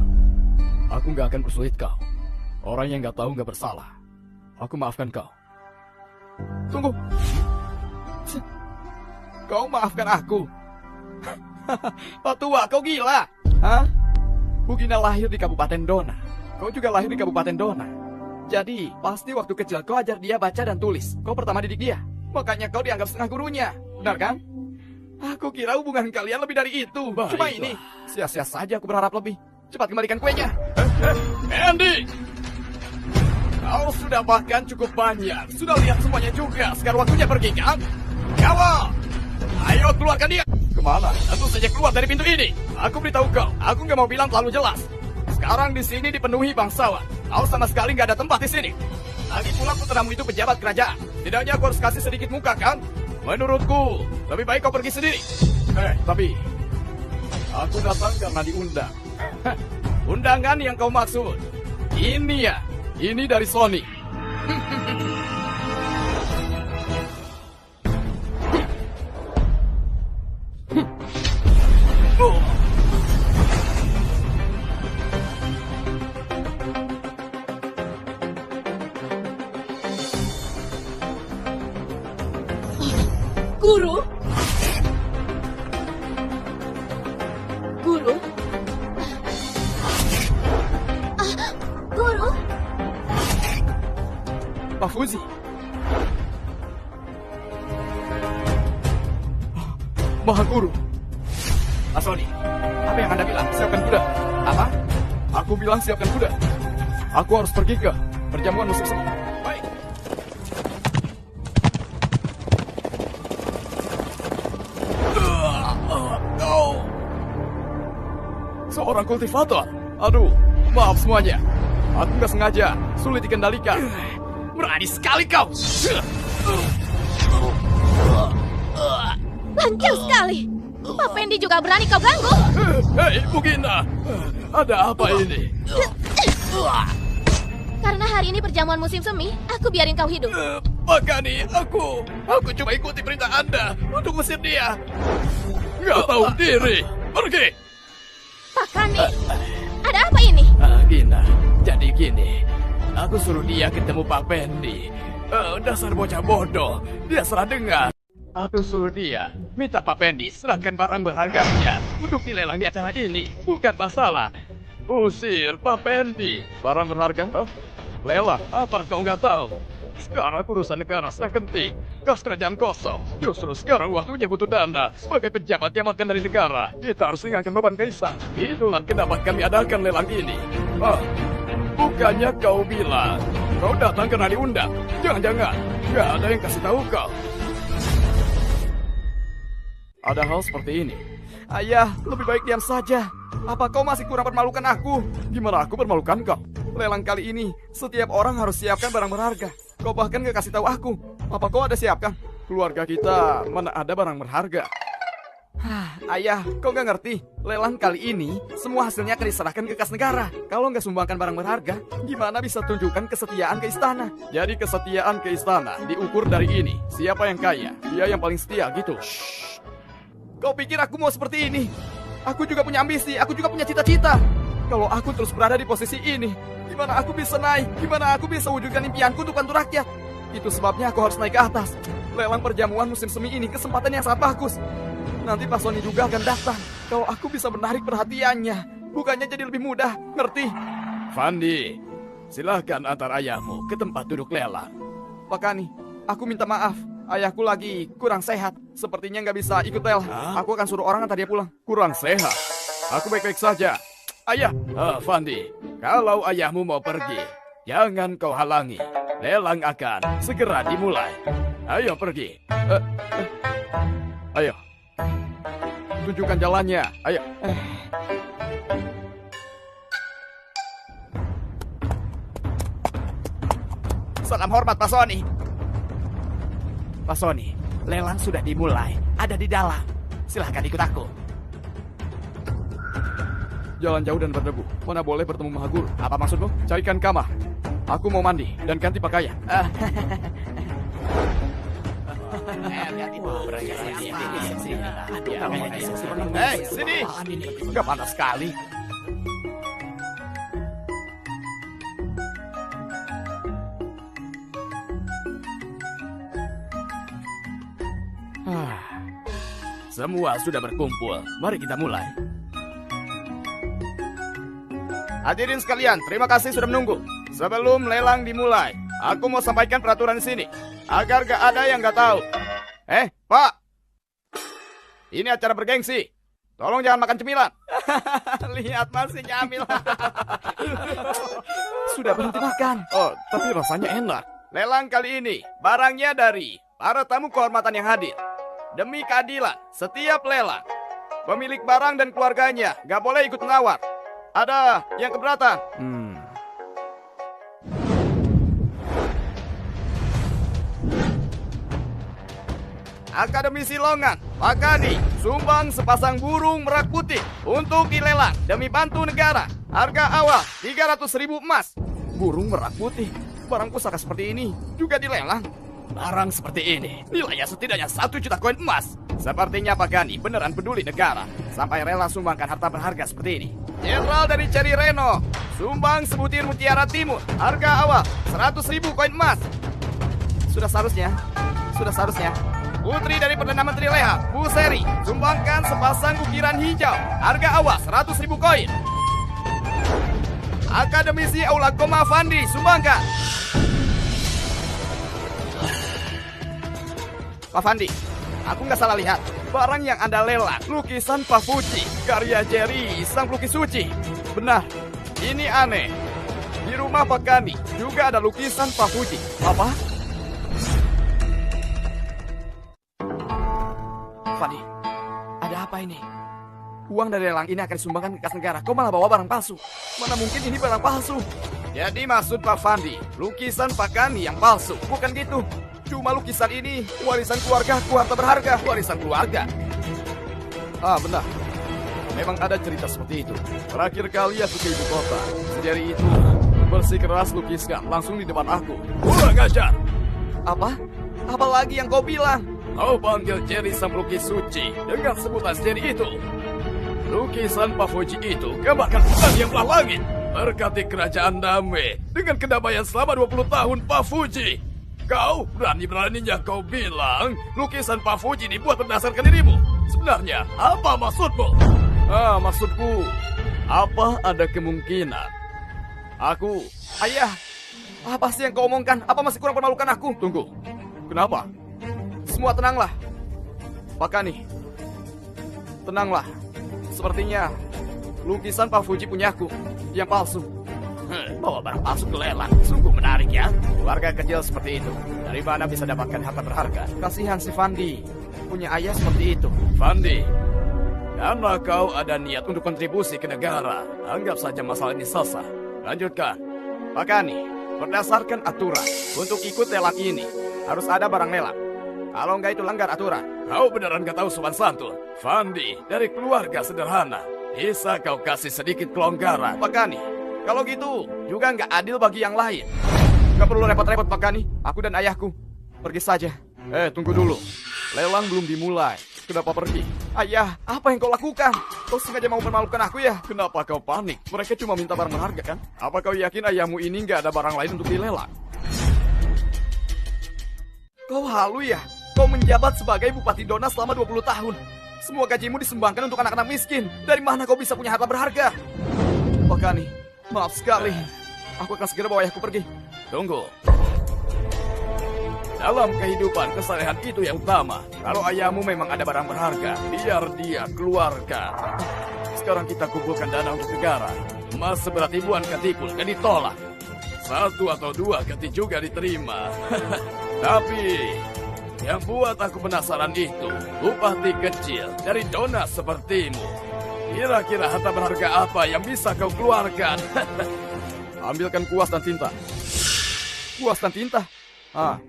S3: Aku gak akan persulit kau. Orang yang gak tahu gak bersalah. Aku maafkan kau. Tunggu. Kau maafkan aku? Pak tua, kau gila? Bu Gina lahir di Kabupaten Dona. Kau juga lahir di Kabupaten Dona. Jadi, pasti waktu kecil kau ajar dia baca dan tulis. Kau pertama didik dia. Makanya kau dianggap setengah gurunya. Benar kan? Aku kira hubungan kalian lebih dari itu. Cuma ini. Sia-sia saja aku berharap lebih. Cepat kembalikan kuenya. Andy! Kau sudah makan cukup banyak. Sudah lihat semuanya juga. Sekarang waktunya pergi kan? Kawal! Ayo keluarkan dia. Kemana? Tentu saja keluar dari pintu ini. Aku beritahu kau. Aku nggak mau bilang terlalu jelas. Sekarang di sini dipenuhi bangsawan. Kau sama sekali nggak ada tempat di sini. Lagi pula putramu itu pejabat kerajaan. Tidaknya aku harus kasih sedikit muka kan? Menurutku, lebih baik kau pergi sendiri. Tapi aku datang karena diundang. Undangan yang kau maksud. Ini ya, ini dari Sony.
S2: Guru? Guru?
S4: Guru,
S3: Pak Fuzi. Maha Guru. Pak Sony, apa yang Anda bilang? Siapkan kuda. Apa? Aku bilang siapkan kuda. Aku harus pergi ke perjamuan musik seni. Baik. Seorang kultivator. Aduh, maaf semuanya. Aku nggak sengaja, sulit dikendalikan. Berani sekali kau.
S4: lancang sekali. Pak Pendi juga berani kau ganggu.
S3: Hei, Bugina. Ada apa ini?
S4: Karena hari ini perjamuan musim semi, aku biarin kau hidup.
S3: Makanya aku cuma ikuti perintah Anda untuk usir dia. Nggak tahu diri. Pergi.
S4: Pak Kandi, ada apa ini?
S3: Gina, jadi gini. Aku suruh dia ketemu Pak Pendi. Dasar bocah bodoh. Dia salah dengar. Aku suruh dia minta Pak Pendi serahkan barang berharganya untuk dilelang di acara ini. Bukan masalah. Usir Pak Pendi. Barang berharga? Lelang? Apa kau nggak tahu? Sekarang urusan negara sangat penting. Kas kerajaan kosong. Justru sekarang waktunya butuh dana. Sebagai pejabat yang makan dari negara, kita harus ringankan beban kaisar. Itulah kenapa kami adakan lelang ini. Bukannya kau bilang kau datang karena diundang. Jangan-jangan nggak ada yang kasih tahu kau. Ada hal seperti ini. Ayah, lebih baik diam saja. Apa kau masih kurang permalukan aku? Gimana aku permalukan kau? Lelang kali ini, setiap orang harus siapkan barang berharga. Kau bahkan gak kasih tahu aku. Apa kau ada siapkan? Keluarga kita mana ada barang berharga? Ayah, kau gak ngerti? Lelang kali ini, semua hasilnya akan diserahkan ke kas negara. Kalau nggak sumbangkan barang berharga, gimana bisa tunjukkan kesetiaan ke istana? Jadi kesetiaan ke istana diukur dari ini. Siapa yang kaya? Dia yang paling setia gitu. Shh. Kau pikir aku mau seperti ini? Aku juga punya ambisi, aku juga punya cita-cita. Kalau aku terus berada di posisi ini, gimana aku bisa naik? Gimana aku bisa wujudkan impianku untuk bantu rakyat? Itu sebabnya aku harus naik ke atas. Lelang perjamuan musim semi ini kesempatan yang sangat bagus. Nanti Pak Sony juga akan datang. Kalau aku bisa menarik perhatiannya, bukannya jadi lebih mudah, ngerti? Fandi, silahkan antar ayahmu ke tempat duduk lelang. Pak Kani, aku minta maaf. Ayahku lagi kurang sehat. Sepertinya nggak bisa ikut lelang. Aku akan suruh orang antar dia pulang. Kurang sehat? Aku baik-baik saja. Ayah, Fandi, kalau ayahmu mau pergi, jangan kau halangi. Lelang akan segera dimulai. Ayo pergi. Ayo. Tunjukkan jalannya. Ayo. Salam hormat Pak Sony. Pak Sony, lelang sudah dimulai. Ada di dalam. Silahkan ikut aku. Jalan jauh dan berdebu. Mana boleh bertemu Maha Guru? Apa maksudmu? Carikan kamar. Aku mau mandi dan ganti pakaian. Hei, sini. Gak panas sekali. Semua sudah berkumpul. Mari kita mulai. Hadirin sekalian, terima kasih sudah menunggu. Sebelum lelang dimulai, aku mau sampaikan peraturan di sini agar gak ada yang gak tahu. Pak, ini acara bergengsi. Tolong jangan makan cemilan. Lihat masih nyamil. Sudah berhenti makan. Oh, tapi rasanya enak. Lelang kali ini barangnya dari para tamu kehormatan yang hadir. Demi keadilan, setiap lelang, pemilik barang dan keluarganya gak boleh ikut menawar.
S1: Ada yang keberatan? Akademisi Longan, Pak Kadi, sumbang sepasang burung merak putih untuk dilelang demi bantu negara. Harga awal 300.000 emas. Burung merak putih, barang pusaka seperti ini juga dilelang. Barang seperti ini nilainya setidaknya 1 juta koin emas. Sepertinya Pak Gani beneran peduli negara sampai rela sumbangkan harta berharga seperti ini. Jenderal dari Cherry Reno, sumbang sebutir mutiara timur. Harga awal 100.000 koin emas. Sudah seharusnya. Putri dari Perdana Menteri Leha, Bu Seri, sumbangkan sepasang ukiran hijau. Harga awal 100.000 koin. Akademisi Aula Koma Fandi, sumbangkan. Pak Fandi, aku nggak salah lihat. Barang yang Anda lelang, lukisan Pak Fuji, karya Jerry, sang pelukis suci. Benar, ini aneh. Di rumah Pak Gani juga ada lukisan Pak Fuji. Apa? Fandi, ada apa ini? Uang dari lelang ini akan disumbangkan ke kas negara. Kau malah bawa barang palsu. Mana mungkin ini barang palsu? Jadi maksud Pak Fandi, lukisan Pak Gani yang palsu. Bukan gitu. Cuma lukisan ini warisan keluargaku, harta berharga. Warisan keluarga. Ah, benar. Memang ada cerita seperti itu. Terakhir kali aku ke ibu kota. Sejari itu, bersih keras lukiskan langsung di depan aku. Kurang ajar. Apa? Apa lagi yang kau bilang? Kau panggil Jerry sang pelukis suci dengan sebutan Jerry itu. Lukisan Pak Fuji itu gambarkan bulan yang belah langit. Berkati kerajaan damai dengan kedamaian selama 20 tahun Pak Fuji. Kau berani-beraninya kau bilang lukisan Pak Fuji dibuat berdasarkan dirimu. Sebenarnya apa maksudmu? Maksudku, apa ada kemungkinan ayah, apa sih yang kau omongkan? Apa masih kurang permalukan aku? Tunggu, kenapa? Semua tenanglah. Pak Kani, tenanglah. Sepertinya lukisan Pak Fuji punyaku, yang palsu. Bawa barang palsu ke lelang, sungguh menarik ya. Keluarga kecil seperti itu, dari mana bisa dapatkan harta berharga? Kasihan si Fandi, punya ayah seperti itu. Fandi, karena kau ada niat untuk kontribusi ke negara, anggap saja masalah ini selesai. Lanjutkan. Pak Kani, berdasarkan aturan, untuk ikut lelang ini, harus ada barang lelang. Kalau enggak itu langgar aturan. Kau beneran gak tahu sopan santun. Fandi dari keluarga sederhana. Bisa kau kasih sedikit kelonggaran. Pak Kani, kalau gitu juga nggak adil bagi yang lain. Nggak perlu repot-repot Pak Kani. Aku dan ayahku pergi saja. Tunggu dulu. Lelang belum dimulai. Kenapa pergi? Ayah, apa yang kau lakukan? Kau sengaja mau memalukan aku ya? Kenapa kau panik? Mereka cuma minta barang berharga kan? Apa kau yakin ayahmu ini nggak ada barang lain untuk dilelang? Kau halu ya? Kau menjabat sebagai Bupati Dona selama 20 tahun. Semua gajimu disumbangkan untuk anak-anak miskin. Dari mana kau bisa punya harta berharga? Pak Kani, maaf sekali. Aku akan segera bawa ayahku pergi. Tunggu. Dalam kehidupan, kesalehan itu yang utama. Kalau ayahmu memang ada barang berharga, biar dia keluarkan. Sekarang kita kumpulkan dana untuk negara. Emas seberat ribuan katikul gak ditolak. 1 atau 2 ganti juga diterima. Tapi yang buat aku penasaran itu, bupati kecil dari Dona sepertimu. Kira-kira harta berharga apa yang bisa kau keluarkan? Ambilkan kuas dan tinta. Kuas dan tinta?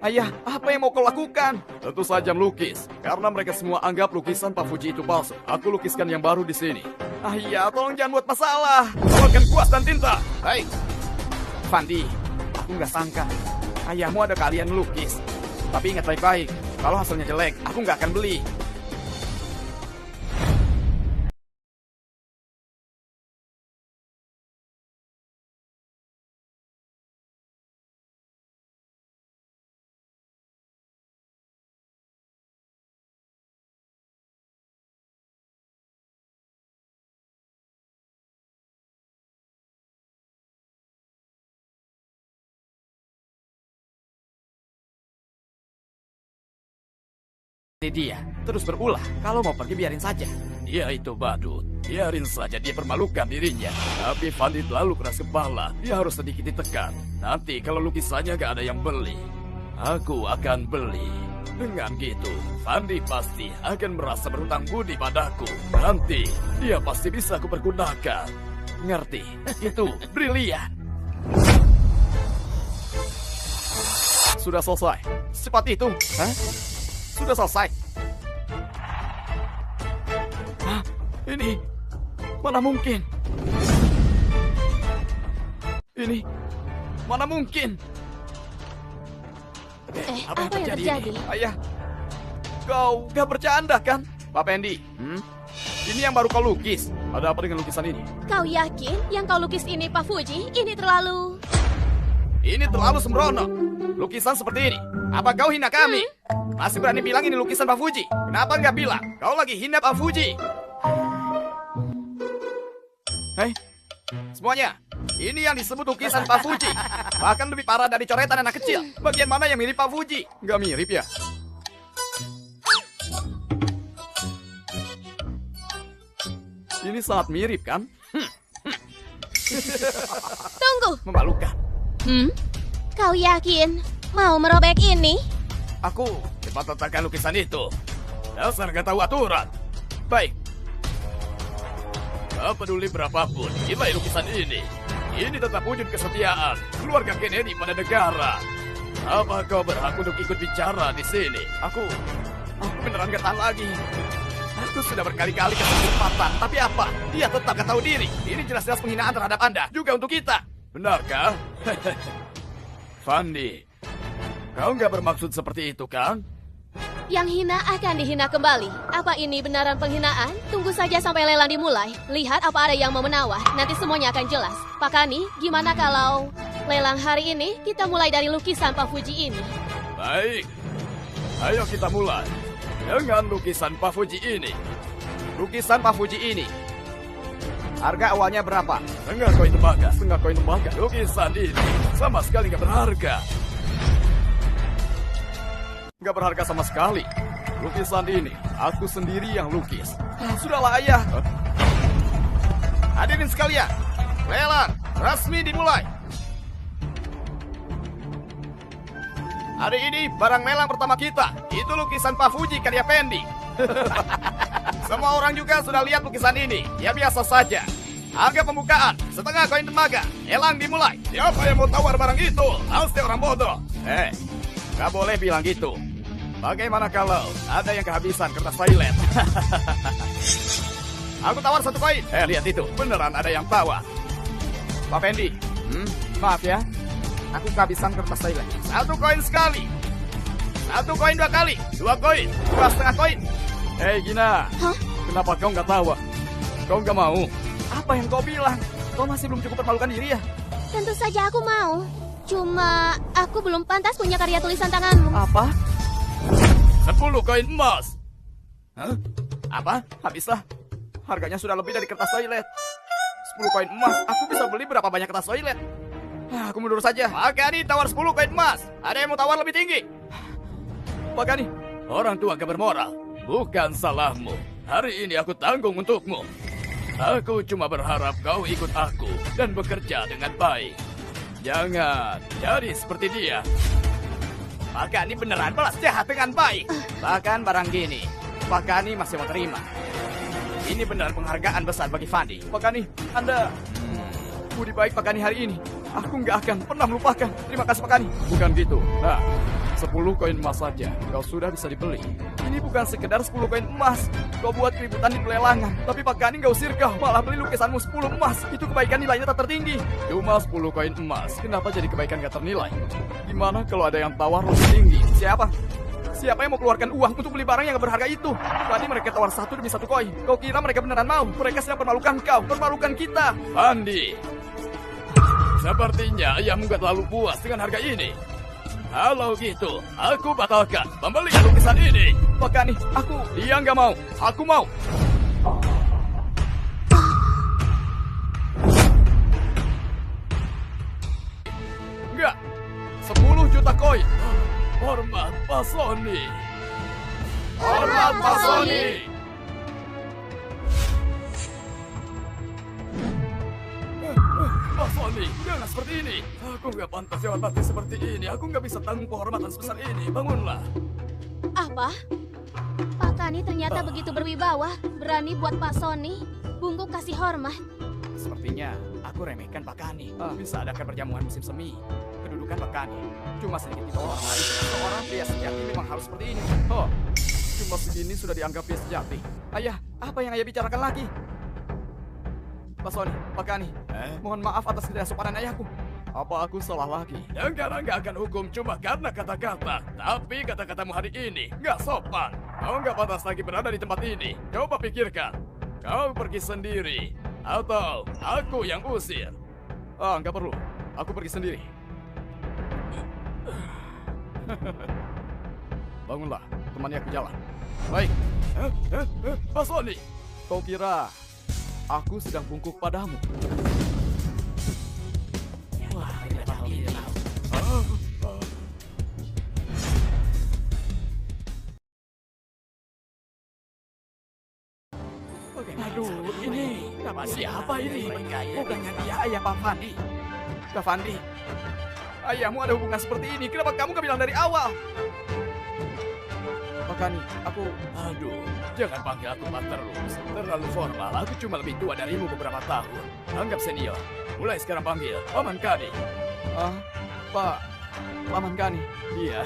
S1: Ayah, apa yang mau kau lakukan? Tentu saja melukis, karena mereka semua anggap lukisan Pak Fuji itu palsu. Aku lukiskan yang baru di sini. Iya, tolong jangan buat masalah. Keluarkan kuas dan tinta. Hei, Fandi, aku nggak sangka ayahmu ada keahlian melukis. Tapi ingat baik-baik, kalau hasilnya jelek, aku nggak akan beli. Dia terus berulah, kalau mau pergi biarin saja. Dia itu badut, biarin saja dia permalukan dirinya. Tapi Fandi terlalu keras kepala, dia harus sedikit ditekan. Nanti kalau lukisannya gak ada yang beli, aku akan beli. Dengan gitu, Fandi pasti akan merasa berhutang budi padaku. Nanti dia pasti bisa aku pergunakan.
S3: Ngerti, itu brilian. Sudah selesai. Secepat itu? Hah? Sudah selesai? Hah? Ini mana mungkin? Ini mana mungkin?
S4: Apa yang terjadi?
S3: Ini? Ayah, kau gak bercanda kan? Pak Pendi, ini yang baru kau lukis. Ada apa dengan lukisan ini?
S4: Kau yakin yang kau lukis ini, Pak Fuji? Ini terlalu...
S3: Ini terlalu sembrono. Lukisan seperti ini. Apa kau hina kami? Masih berani bilang ini lukisan Pak Fuji? Kenapa nggak bilang? Kau lagi hina Pak Fuji. Hei, semuanya. Ini yang disebut lukisan Pak Fuji. Bahkan lebih parah dari coretan anak kecil. Bagian mana yang mirip Pak Fuji? Nggak mirip ya? Ini sangat mirip kan?
S4: Tunggu.
S3: Memalukan.
S4: Kau yakin mau merobek ini?
S3: Aku cepat letakkan lukisan itu. Dasar gak tahu aturan. Baik. Gak peduli berapapun nilai lukisan ini. Ini tetap wujud kesetiaan keluarga Kennedy pada negara. Apa kau berhak untuk ikut bicara di sini? Aku beneran gak tahan lagi. Aku sudah berkali-kali kesempatan, tapi apa? Dia tetap gak tahu diri. Ini jelas-jelas penghinaan terhadap Anda, juga untuk kita. Benarkah? Fandi, kau nggak bermaksud seperti itu, kan?
S2: Yang hina akan dihina kembali. Apa ini benaran penghinaan? Tunggu saja sampai lelang dimulai. Lihat apa ada yang mau menawar. Nanti semuanya akan jelas. Pak Kani, gimana kalau lelang hari ini kita mulai dari lukisan Pak Fuji ini?
S3: Baik, ayo kita mulai dengan lukisan Pak Fuji ini. Lukisan Pak Fuji ini. Harga awalnya berapa? Setengah koin tembaga. Lukisan ini sama sekali nggak berharga. Nggak berharga sama sekali. Lukisan ini aku sendiri yang lukis. Sudahlah ayah. Hadirin sekalian, lelang resmi dimulai. Hari ini barang lelang pertama kita. Itu lukisan Pak Fuji karya Pendi. Semua orang juga sudah lihat lukisan ini. Ya biasa saja. Harga pembukaan setengah koin tembaga. Lelang dimulai. Siapa yang mau tawar barang itu? Pasti orang bodoh. Gak boleh bilang gitu. Bagaimana kalau ada yang kehabisan kertas toilet? Aku tawar 1 koin. Lihat itu. Beneran ada yang tawar. Pak Pendi. Maaf ya. Aku kehabisan kertas toilet. 1 koin sekali. 1 koin 2 kali. 2 koin. 2,5 koin. Hei Gina.
S4: Hah?
S3: Kenapa kau nggak tawa? Kau nggak mau? Apa yang kau bilang? Kau masih belum cukup permalukan diri ya?
S4: Tentu saja aku mau. Cuma aku belum pantas punya karya tulisan tanganmu.
S3: Apa? 10 koin emas. Hah? Apa? Habislah. Harganya sudah lebih dari kertas toilet. 10 koin emas. Aku bisa beli berapa banyak kertas toilet? Aku mundur saja. Pak Gani tawar 10 koin emas. Ada yang mau tawar lebih tinggi? Pak Gani, orang tua gak bermoral. Bukan salahmu. Hari ini aku tanggung untukmu. Aku cuma berharap kau ikut aku dan bekerja dengan baik. Jangan jadi seperti dia. Pak Gani beneran balas jahat dengan baik. Bahkan barang gini, Pak Gani masih mau terima. Ini beneran penghargaan besar bagi Fandi. Pak Gani, Anda budi baik Pak Gani hari ini. Aku nggak akan pernah melupakan. Terima kasih Pak Gani. Bukan gitu. Nah, 10 koin emas saja kau sudah bisa dibeli. Ini bukan sekedar 10 koin emas. Kau buat keributan di pelelangan. Tapi Pak Gani nggak usir kau. Malah beli lukisanmu 10 emas. Itu kebaikan nilainya tak tertinggi. Cuma 10 koin emas. Kenapa jadi kebaikan gak ternilai? Gimana kalau ada yang tawar lebih tinggi? Siapa? Siapa yang mau keluarkan uang untuk beli barang yang gak berharga itu? Tadi mereka tawar 1 demi 1 koin. Kau kira mereka beneran mau? Mereka sedang permalukan kau. Permalukan kita. Andi, sepertinya ayahmu gak terlalu puas dengan harga ini. Kalau gitu, aku batalkan pembelian lukisan ini. Pak Gani, dia nggak mau. Aku mau. Enggak. 10 juta koin. Hormat Pak Sony. Hormat Pak Sony. Pak Sony, jangan seperti ini. Aku nggak pantas dihormati seperti ini. Aku nggak bisa tanggung penghormatan sebesar ini. Bangunlah.
S2: Apa? Pak Kani ternyata begitu berwibawa. Berani buat Pak Sony bungkuk kasih hormat.
S3: Sepertinya aku remehkan Pak Kani. Bisa adakan perjamuan musim semi. Kedudukan Pak Kani cuma sedikit di bawah orang lain. Seorang pria sejati memang harus seperti ini. Oh, cuma segini sudah dianggap pria sejati. Ayah, apa yang ayah bicarakan lagi? Pak Sony, Pak Kani, mohon maaf atas ketidaksopanan ayahku. Apa aku salah lagi?
S1: Negara nggak akan hukum cuma karena kata-kata. Tapi kata-katamu hari ini nggak sopan. Kau nggak pantas lagi berada di tempat ini. Coba pikirkan. Kau pergi sendiri. Atau aku yang usir.
S3: Nggak perlu. Aku pergi sendiri. Bangunlah, temani aku jalan. Baik.
S1: Pak Sony.
S3: Kau kira aku sedang bungkuk padamu?
S1: Aduh, ini siapa ini?
S3: Bukannya dia ayah Pak Fandi. Kak Fandi, ayahmu ada hubungan seperti ini. Kenapa kamu gak bilang dari awal? Pak Kani, aku...
S1: Aduh, jangan panggil aku Pak terus. Terlalu formal, aku cuma lebih tua darimu beberapa tahun. Anggap senior. Mulai sekarang panggil Paman Kani.
S3: Paman Kani.
S1: Iya.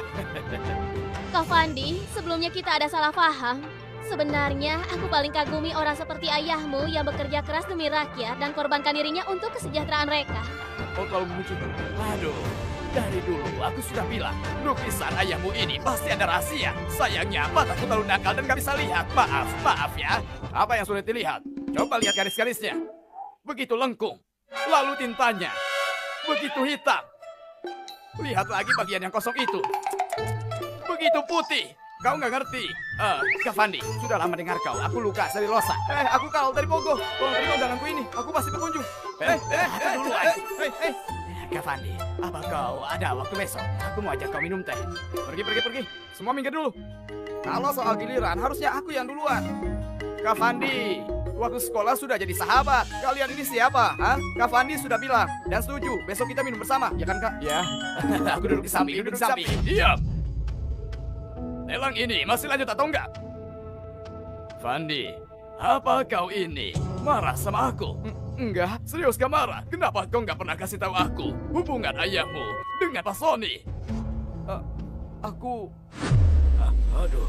S2: Kak Fandi, sebelumnya kita ada salah paham. Sebenarnya aku paling kagumi orang seperti ayahmu yang bekerja keras demi rakyat dan korbankan dirinya untuk kesejahteraan mereka.
S3: Kau terlalu memuji.
S1: Aduh, dari dulu aku sudah bilang, lukisan ayahmu ini pasti ada rahasia. Sayangnya mataku terlalu nakal dan gak bisa lihat. Maaf ya. Apa yang sulit dilihat? Coba lihat garis-garisnya. Begitu lengkung. Lalu tintanya. Begitu hitam. Lihat lagi bagian yang kosong itu. Begitu putih. Kau nggak ngerti. Kak Fandi, sudah lama dengar kau. Aku luka serilosa.
S3: Aku Karl dari Pogo. Tolong terima undanganku ini. Aku pasti berkunjung.
S1: Kak Fandi, apa kau ada waktu besok? Aku mau ajak kau minum teh.
S3: Pergi. Semua minggir dulu. Kalau soal giliran, harusnya aku yang duluan. Kak Fandi, waktu sekolah sudah jadi sahabat. Kalian ini siapa? Kak Fandi sudah bilang dan setuju. Besok kita minum bersama, ya kan Kak?
S1: Ya. Aku duduk di samping. Diam. Lelang ini masih lanjut atau enggak? Fandi, apa kau ini marah sama aku?
S3: Enggak.
S1: Serius gak marah? Kenapa kau nggak pernah kasih tahu aku hubungan ayahmu dengan Pak Sony?
S3: Aku...
S1: Aduh.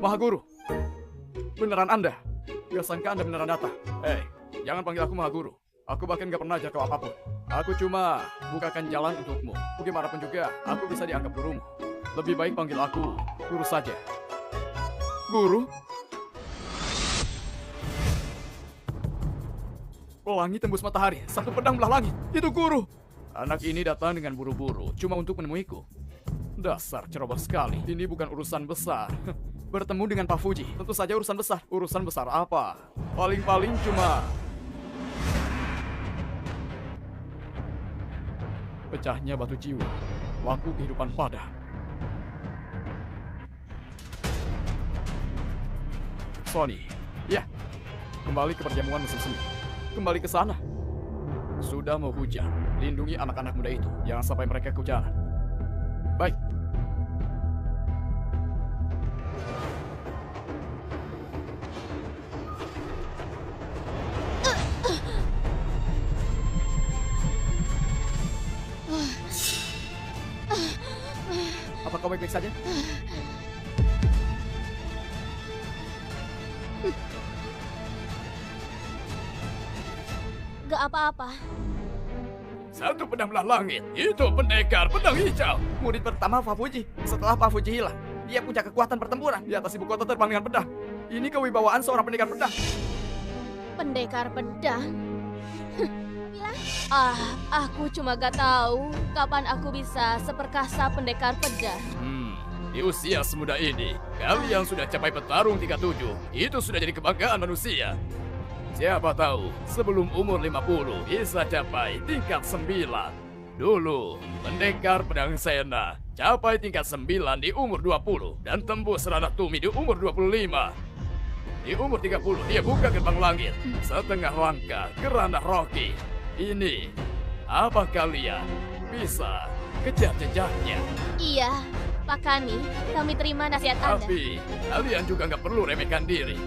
S3: Mahaguru. Beneran Anda? Gak sangka Anda beneran datang. Jangan panggil aku Mahaguru. Aku bahkan gak pernah ajar kau apapun. Aku cuma bukakan jalan untukmu. Bagaimanapun juga, aku bisa dianggap gurumu. Lebih baik panggil aku Guru saja. Guru? Pelangi tembus matahari, satu pedang belah langit. Itu Guru. Anak ini datang dengan buru-buru, cuma untuk menemuiku. Dasar ceroboh sekali. Ini bukan urusan besar. Bertemu dengan Pak Fuji, tentu saja urusan besar. Urusan besar apa? Paling-paling cuma... pecahnya batu jiwa, waktu kehidupan padam. Sony, ya, kembali ke perjamuan musim semi. Kembali ke sana. Sudah mau hujan, lindungi anak-anak muda itu. Jangan sampai mereka kehujanan. Baik. Apa kau baik-baik saja?
S2: Gak apa-apa.
S1: Satu pedang belah langit. Itu pendekar pedang hijau.
S3: Murid pertama Pak Fuji. Setelah Pak Fuji hilang, dia punya kekuatan pertempuran. Di atas ibu kota terbang dengan pedang. Ini kewibawaan seorang pendekar pedang.
S2: Pendekar pedang? Bilang? Aku cuma gak tahu kapan aku bisa seperkasa pendekar pedang.
S1: Di usia semuda ini, kalian sudah capai petarung 37. Itu sudah jadi kebanggaan manusia. Siapa tahu, sebelum umur 50 bisa capai tingkat 9. Dulu, pendekar pedang Sena capai tingkat 9 di umur 20 dan tembus ranah Tumi di umur 25. Di umur 30, dia buka gerbang langit setengah langkah ke ranah Rocky. Ini, apa kalian
S3: bisa kejar jejaknya.
S2: Iya, Pak Kani, kami terima nasihat Anda.
S3: Tapi kalian juga nggak perlu remehkan diri.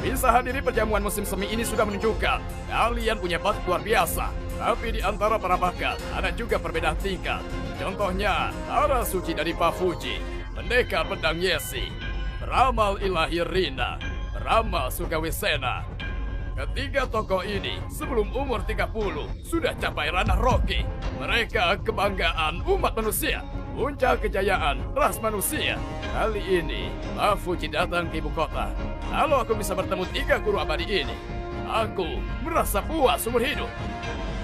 S3: Bisa hadiri perjamuan musim semi ini sudah menunjukkan kalian punya bakat luar biasa. Tapi di antara para bakat ada juga perbedaan tingkat. Contohnya, Tara Suci dari Pak Fuji, Pendekar Pedang Yesi, Ramal Ilahi Rina, Ramal Sugawisena. Ketiga tokoh ini sebelum umur 30 sudah capai ranah Rocky. Mereka kebanggaan umat manusia, puncak kejayaan ras manusia. Kali ini, Pak Fuji datang ke ibu kota. Kalau aku bisa bertemu 3 guru abadi ini, aku merasa puas seumur hidup.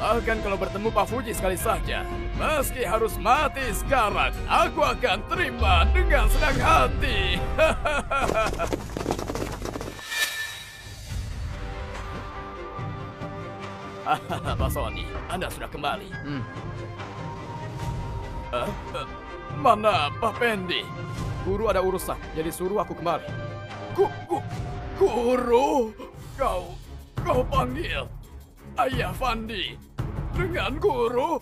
S3: Bahkan kalau bertemu Pak Fuji sekali saja, meski harus mati sekarang, aku akan terima dengan senang hati. Pak Sony, Anda sudah kembali. Mana Pak Pendi?
S1: Guru ada urusan, jadi suruh aku kembali.
S3: Guru, kau panggil Ayah Fandi dengan guru?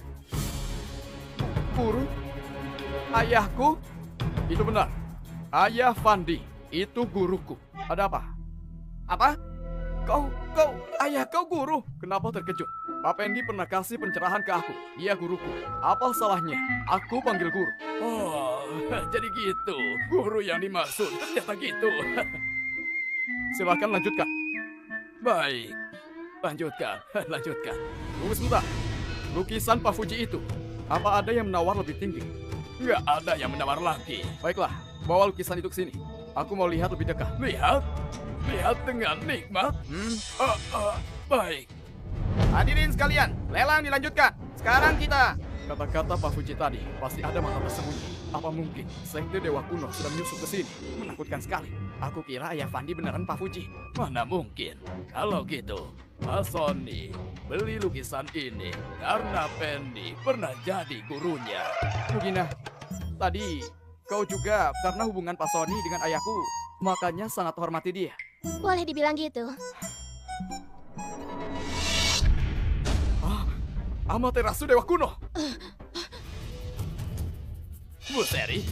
S1: Guru? Ayahku? Itu benar. Ayah Fandi, itu guruku. Ada apa? Apa? Ayah kau guru? Kenapa terkejut? Pak Pendi pernah kasih pencerahan ke aku. Dia guruku. Apa salahnya? Aku panggil guru.
S3: Oh, jadi gitu. Guru yang dimaksud ternyata gitu.
S1: Silakan lanjutkan.
S3: Baik, lanjutkan.
S1: Tunggu sebentar. Lukisan Pak Fuji itu, apa ada yang menawar lebih tinggi?
S3: Nggak ada yang menawar lagi.
S1: Baiklah, bawa lukisan itu ke sini. Aku mau lihat lebih dekat.
S3: Lihat dengan nikmat. Baik.
S1: Hadirin sekalian, lelang dilanjutkan. Sekarang kita... Kata-kata Pak Fuji tadi, pasti ada makna tersembunyi. Apa mungkin Sekte Dewa Kuno sudah menyusup ke sini? Menakutkan sekali. Aku kira Ayah Fandi beneran Pak Fuji.
S3: Mana mungkin. Kalau gitu, Pak Sony beli lukisan ini karena Pendi pernah jadi gurunya.
S1: Mugina, tadi kau juga karena hubungan Pak Sony dengan ayahku, makanya sangat hormati dia.
S2: Boleh dibilang gitu.
S1: Amaterasu Dewa Kuno.
S3: Bu Seri,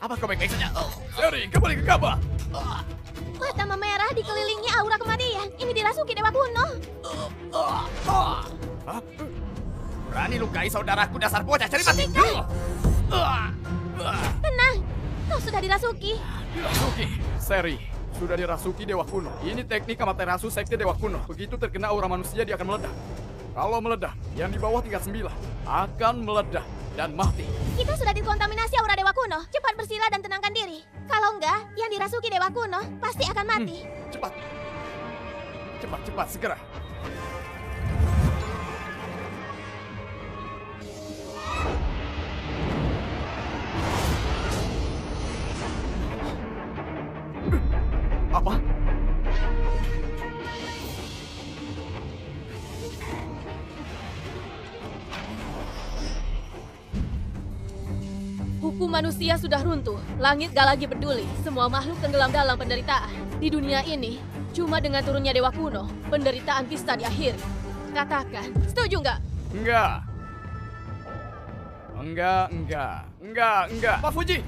S3: apa kau baik-baik saja? Seri, kembali ke Kaba.
S2: Mata memerah dikelilingi aura kematian. Ini dirasuki Dewa Kuno.
S1: Berani lukai saudaraku, dasar bocah cari mati.
S2: Tenang, kau sudah dirasuki.
S3: Dirasuki.
S1: Seri, sudah dirasuki Dewa Kuno. Ini teknik Amaterasu Sekte Dewa Kuno. Begitu terkena aura manusia, dia akan meledak. Kalau meledak, yang di bawah tingkat 9 akan meledak dan mati.
S2: Kita sudah dikontaminasi aura Dewa Kuno. Cepat bersila dan tenangkan diri. Kalau enggak, yang dirasuki Dewa Kuno pasti akan mati.
S1: Cepat, segera. Apa?
S2: Hukum manusia sudah runtuh. Langit gak lagi peduli. Semua makhluk tenggelam dalam penderitaan. Di dunia ini, cuma dengan turunnya Dewa Kuno, penderitaan bisa diakhiri. Katakan, setuju nggak?
S1: Enggak. Pak Fuji!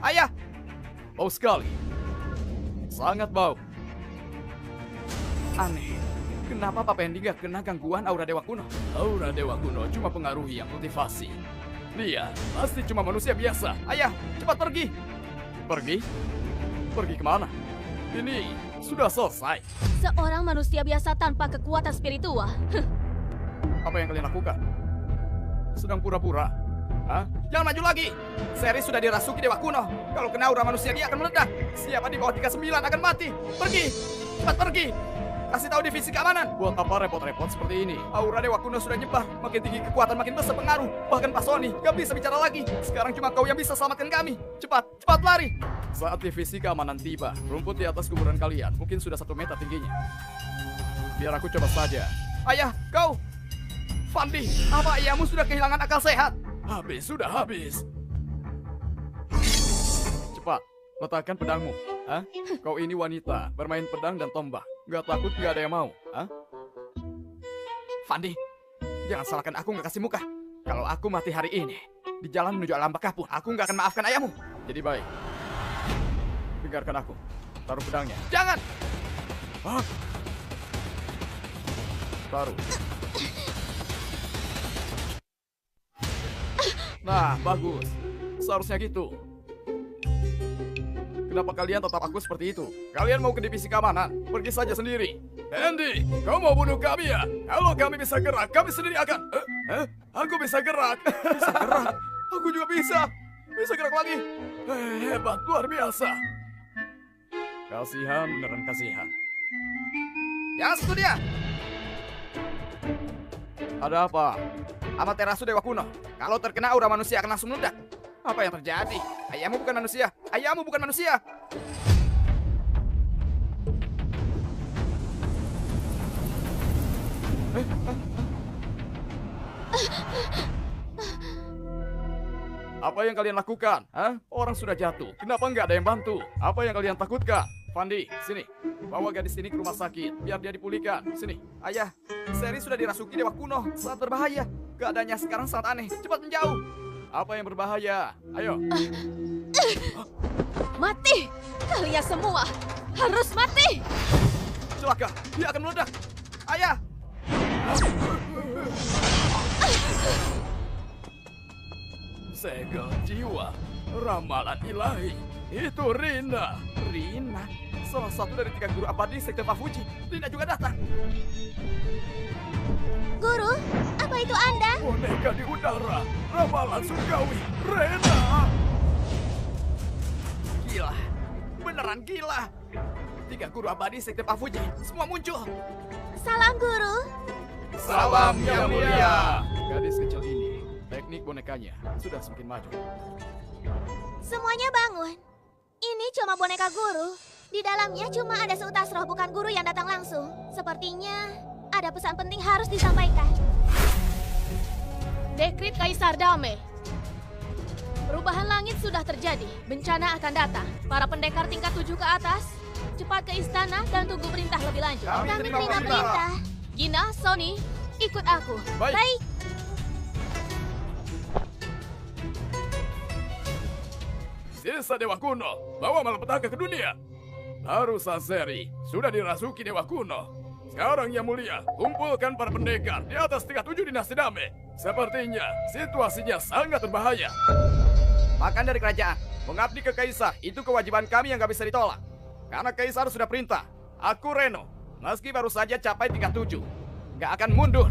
S1: Ayah! Bau sekali. Sangat bau. Aneh. Kenapa Pak Pendi gak kena gangguan aura Dewa Kuno?
S3: Aura Dewa Kuno cuma pengaruhi yang kultivasi. Dia pasti cuma manusia biasa.
S1: Ayah, cepat pergi. Pergi? Pergi kemana? Ini sudah selesai.
S2: Seorang manusia biasa tanpa kekuatan spiritual.
S1: Apa yang kalian lakukan? Sedang pura-pura? Hah? Jangan maju lagi. Seri sudah dirasuki Dewa Kuno. Kalau kena aura manusia dia akan meledak. Siapa di bawah 39 akan mati. Pergi. Cepat pergi. Kasih tahu divisi keamanan. Buat apa repot-repot seperti ini? Aura Dewa Kuno sudah nyebar. Makin tinggi kekuatan makin besar pengaruh. Bahkan Pak Sony gak bisa bicara lagi. Sekarang cuma kau yang bisa selamatkan kami. Cepat lari. Saat divisi keamanan tiba, rumput di atas kuburan kalian mungkin sudah 1 meter tingginya. Biar aku coba saja. Ayah, kau! Fandi, apa ayahmu sudah kehilangan akal sehat?
S3: Sudah habis.
S1: Cepat, letakkan pedangmu. Hah? Kau ini wanita, bermain pedang dan tombak. Gak takut gak ada yang mau? Hah? Fandi, jangan salahkan aku gak kasih muka.
S3: Kalau aku mati hari ini, di jalan menuju alam baka pun, aku nggak akan maafkan ayahmu. Jadi baik, dengarkan aku. Taruh pedangnya. Jangan! Hah? Taruh. Nah, bagus. Seharusnya gitu. Kenapa kalian tetap aku seperti itu? Kalian mau ke divisi keamanan? Pergi saja sendiri. Andy, kau mau bunuh kami ya? Kalau kami bisa gerak, kami sendiri akan... Aku bisa gerak. Bisa gerak? Aku juga bisa. Bisa gerak lagi. Hebat, luar biasa. Kasihan, beneran kasihan. Yang itu dia. Ada apa? Amaterasu Dewa Kuno. Kalau terkena aura manusia akan langsung meledak. Apa yang terjadi? Ayahmu bukan manusia. Ayahmu bukan manusia. Apa yang kalian lakukan? Hah? Orang sudah jatuh. Kenapa nggak ada yang bantu? Apa yang kalian takutkan? Fandi, sini. Bawa gadis ini ke rumah sakit. Biar dia dipulihkan. Sini. Ayah, Seri sudah dirasuki Dewa Kuno. Sangat berbahaya. Keadaannya sekarang sangat aneh. Cepat menjauh. Apa yang berbahaya? Ayo.
S2: Mati! Kalian semua harus mati!
S3: Celaka. Dia akan meledak. Ayah. Segel jiwa. Ramalan ilahi. Itu Rina. Rina? Salah satu dari 3 guru abadi sekte Pafuji. Rina juga datang.
S4: Guru, apa itu Anda?
S3: Boneka di udara. Ramalan surgawi. Rina. Gila. Beneran gila. 3 guru abadi sekte Pafuji. Semua muncul.
S4: Salam guru.
S3: Salam yang mulia. Gadis kecil ini, teknik bonekanya sudah semakin maju.
S4: Semuanya bangun. Ini cuma boneka guru. Di dalamnya cuma ada seutas roh, bukan guru yang datang langsung. Sepertinya ada pesan penting harus disampaikan.
S2: Dekrit Kaisar Dame. Perubahan langit sudah terjadi. Bencana akan datang. Para pendekar tingkat 7 ke atas, cepat ke istana dan tunggu perintah lebih lanjut.
S3: Kami
S4: Kami
S3: terima
S4: terima perintah.
S2: Gina, Sony, ikut aku.
S3: Baik. Sisa Dewa Kuno, bawa malapetaka ke dunia. Barusan Seri sudah dirasuki Dewa Kuno. Sekarang yang mulia, kumpulkan para pendekar di atas tingkat 7 dinasti Dame. Sepertinya situasinya sangat berbahaya. Makan dari kerajaan, mengabdi ke Kaisar, itu kewajiban kami yang gak bisa ditolak. Karena Kaisar sudah perintah, aku Reno, meski baru saja capai tingkat 7, gak akan mundur.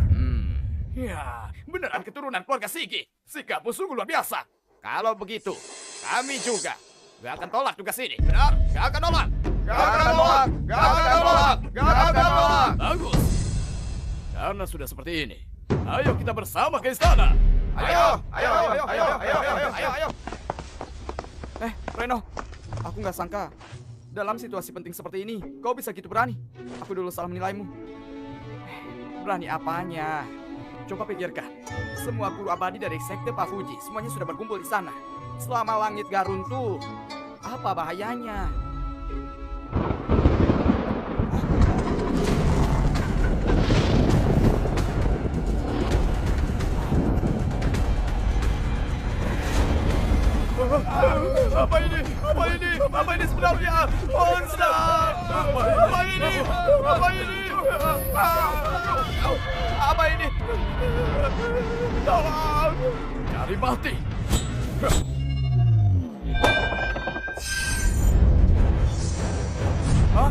S3: Ya, beneran keturunan keluarga Shiki. Sikapmu sungguh luar biasa. Kalau begitu, kami juga gak akan tolak tugas ini. Benar? Gak akan tolak. Gak akan tolak. Gak akan tolak. Gak akan tolak. Bagus. Karena sudah seperti ini, ayo kita bersama ke istana. Ayo, ayo, ayo, ayo, ayo, ayo, ayo, ayo. Reno, aku nggak sangka dalam situasi penting seperti ini kau bisa gitu berani. Aku dulu salah menilaimu. Berani apanya? Coba pikirkan, semua guru abadi dari sekte Pafuji semuanya sudah berkumpul di sana. Selama langit gak runtuh, apa bahayanya? Apa ini? Apa ini? Apa ini sebenarnya? Monster! Apa ini? Apa ini? Apa ini? Tolong! Cari mati! Hah?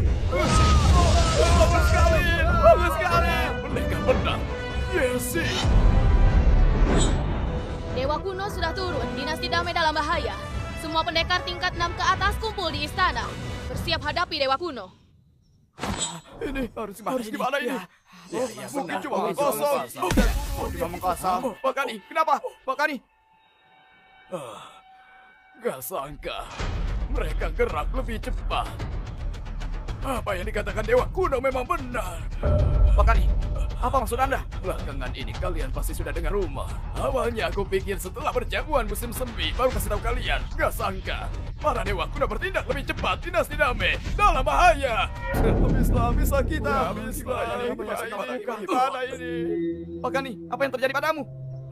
S3: Bagus sekali! Bagus sekali! Pendekar benar! Yesi!
S2: Dewa Kuno sudah turun. Dinasti Dame dalam bahaya. Semua pendekar tingkat 6 ke atas kumpul di istana. Bersiap hadapi Dewa Kuno.
S3: Ini harus gimana ini? Mungkin cuma mengkosong. Cuma mengkosong. Pak Kani, kenapa? Pak Kani? Gak sangka mereka gerak lebih cepat. Apa yang dikatakan Dewa Kuno memang benar. Pak Kani, apa maksud Anda? Belakangan ini kalian pasti sudah dengar rumah. Awalnya aku pikir setelah perjamuan musim semi baru kasih tahu kalian. Gak sangka para Dewa Kuno bertindak lebih cepat. Dinasti Dame dalam bahaya. Habislah kita. Habislah ini. Gimana ini? Pak Kani, apa yang terjadi padamu?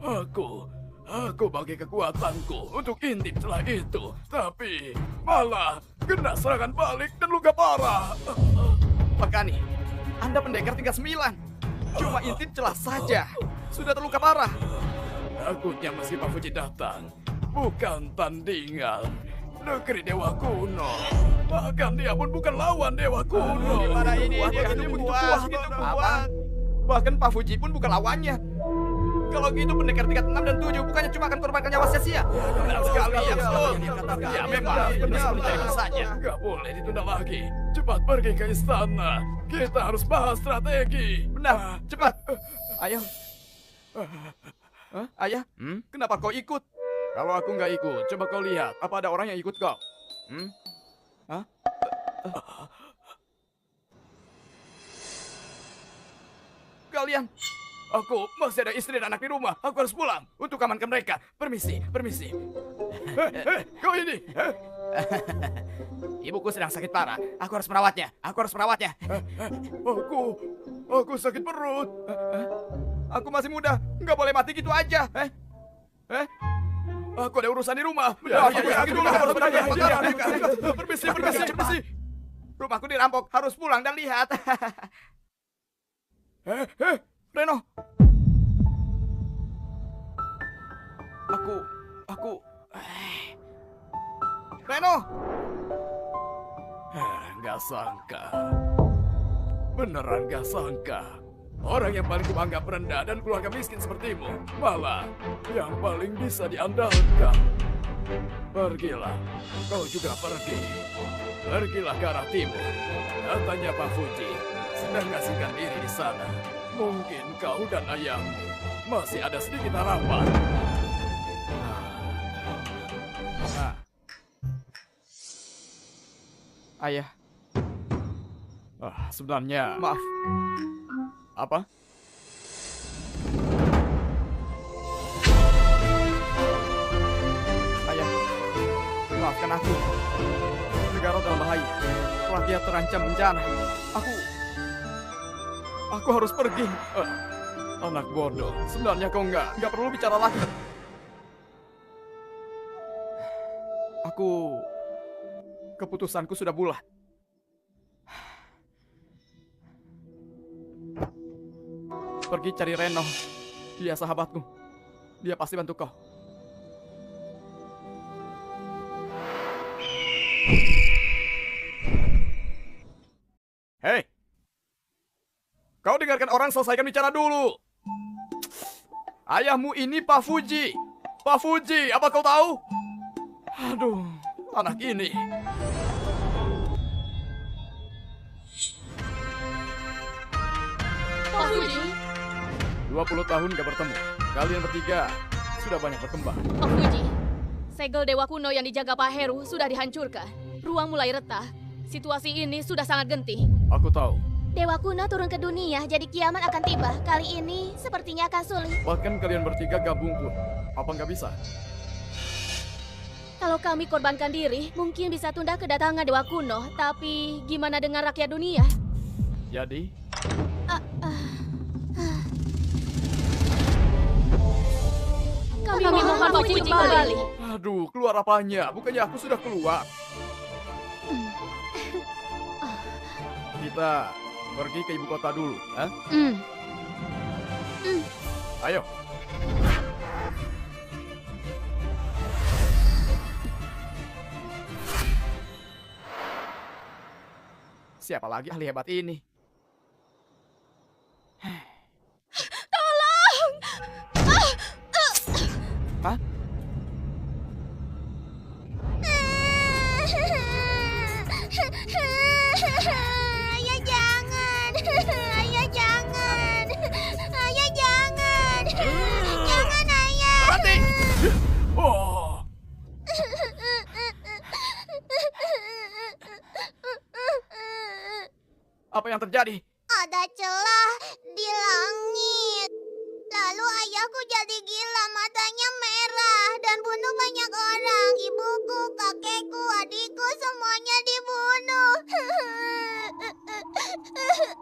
S3: Aku bagi kekuatanku untuk intip setelah itu, tapi malah kena serangan balik dan luka parah.
S1: Makani, Anda pendekar tingkat 9. Cuma intip celah saja. Sudah terluka parah.
S3: Takutnya meski Pak Fuji datang, bukan tandingan. Negeri Dewa Kuno. Bahkan dia pun bukan lawan Dewa Kuno.
S1: Gimana ini? Dia gitu kuat. Bahkan Pak Fuji pun bukan lawannya. Kalau gitu pendekar tingkat 6 dan 7 bukannya cuma akan korbankan nyawa sia-sia.
S3: Benar sekali, ya betul. Ya memang,
S1: benar saja.
S3: Gak boleh ditunda lagi. Cepat pergi ke istana. Kita harus bahas strategi.
S1: Benar, cepat. Ayo. Ayah, kenapa kau ikut?
S3: Kalau aku nggak ikut, coba kau lihat. Apa ada orang yang ikut kau?
S1: Hah? Kalian,
S3: Aku masih ada istri dan anak di rumah. Aku harus pulang untuk amankan mereka. Permisi. Hei, kau ini.
S1: ibuku sedang sakit parah. Aku harus merawatnya.
S3: Aku sakit perut.
S1: Aku masih muda, nggak boleh mati gitu aja.
S3: Aku ada urusan di rumah. Permisi.
S1: Rumahku dirampok, harus pulang dan lihat. Reno. Reno.
S3: Nggak sangka. Beneran nggak sangka. Orang yang paling kuanggap rendah dan keluarga miskin sepertimu, malah yang paling bisa diandalkan. Pergilah, kau juga pergi. Pergilah ke arah timur. Katanya Pak Fuji sedang ngasihkan diri di sana. Mungkin kau dan ayahmu masih ada sedikit harapan.
S1: Ayah,
S3: Sebenarnya...
S1: maaf.
S3: Apa?
S1: Ayah, maafkan aku. Negara dalam bahaya. Rakyat terancam bencana. Aku harus pergi.
S3: Anak bodoh, sebenarnya kau nggak
S1: Nggak perlu bicara lagi. Keputusanku sudah bulat. Pergi cari Reno. Dia sahabatku. Dia pasti bantu kau.
S3: Hei! Kau dengarkan orang selesaikan bicara dulu.
S1: Ayahmu ini Pak Fuji.
S3: Pak Fuji, apa kau tahu? Aduh, anak ini.
S2: Pak Fuji,
S3: 20 tahun gak bertemu. Kalian bertiga sudah banyak berkembang.
S2: Pak Fuji. Segel Dewa Kuno yang dijaga Pak Heru sudah dihancurkan. Ruang mulai retak. Situasi ini sudah sangat genting.
S3: Aku tahu.
S4: Dewa Kuno turun ke dunia, jadi kiamat akan tiba. Kali ini sepertinya akan sulit.
S3: Bahkan kalian bertiga gabung pun. Apa nggak bisa?
S2: Kalau kami korbankan diri, mungkin bisa tunda kedatangan Dewa Kuno. Tapi gimana dengan rakyat dunia?
S3: Jadi?
S2: Kami mohon Pak Fuji kembali.
S3: Aduh, keluar apanya? Bukannya aku sudah keluar. Kita pergi ke ibu kota dulu, ha? Ayo.
S1: Siapa lagi ahli hebat ini?
S2: Tolong!
S1: Hah?
S4: Ayah jangan. Ayah jangan. Ayah jangan. Jangan ayah.
S1: Berhenti!
S3: Oh,
S1: Apa yang terjadi?
S4: Ada celah di langit. Lalu ayahku jadi gila, matanya merah dan bunuh banyak orang. Ibuku, kakekku, adikku semuanya dibunuh.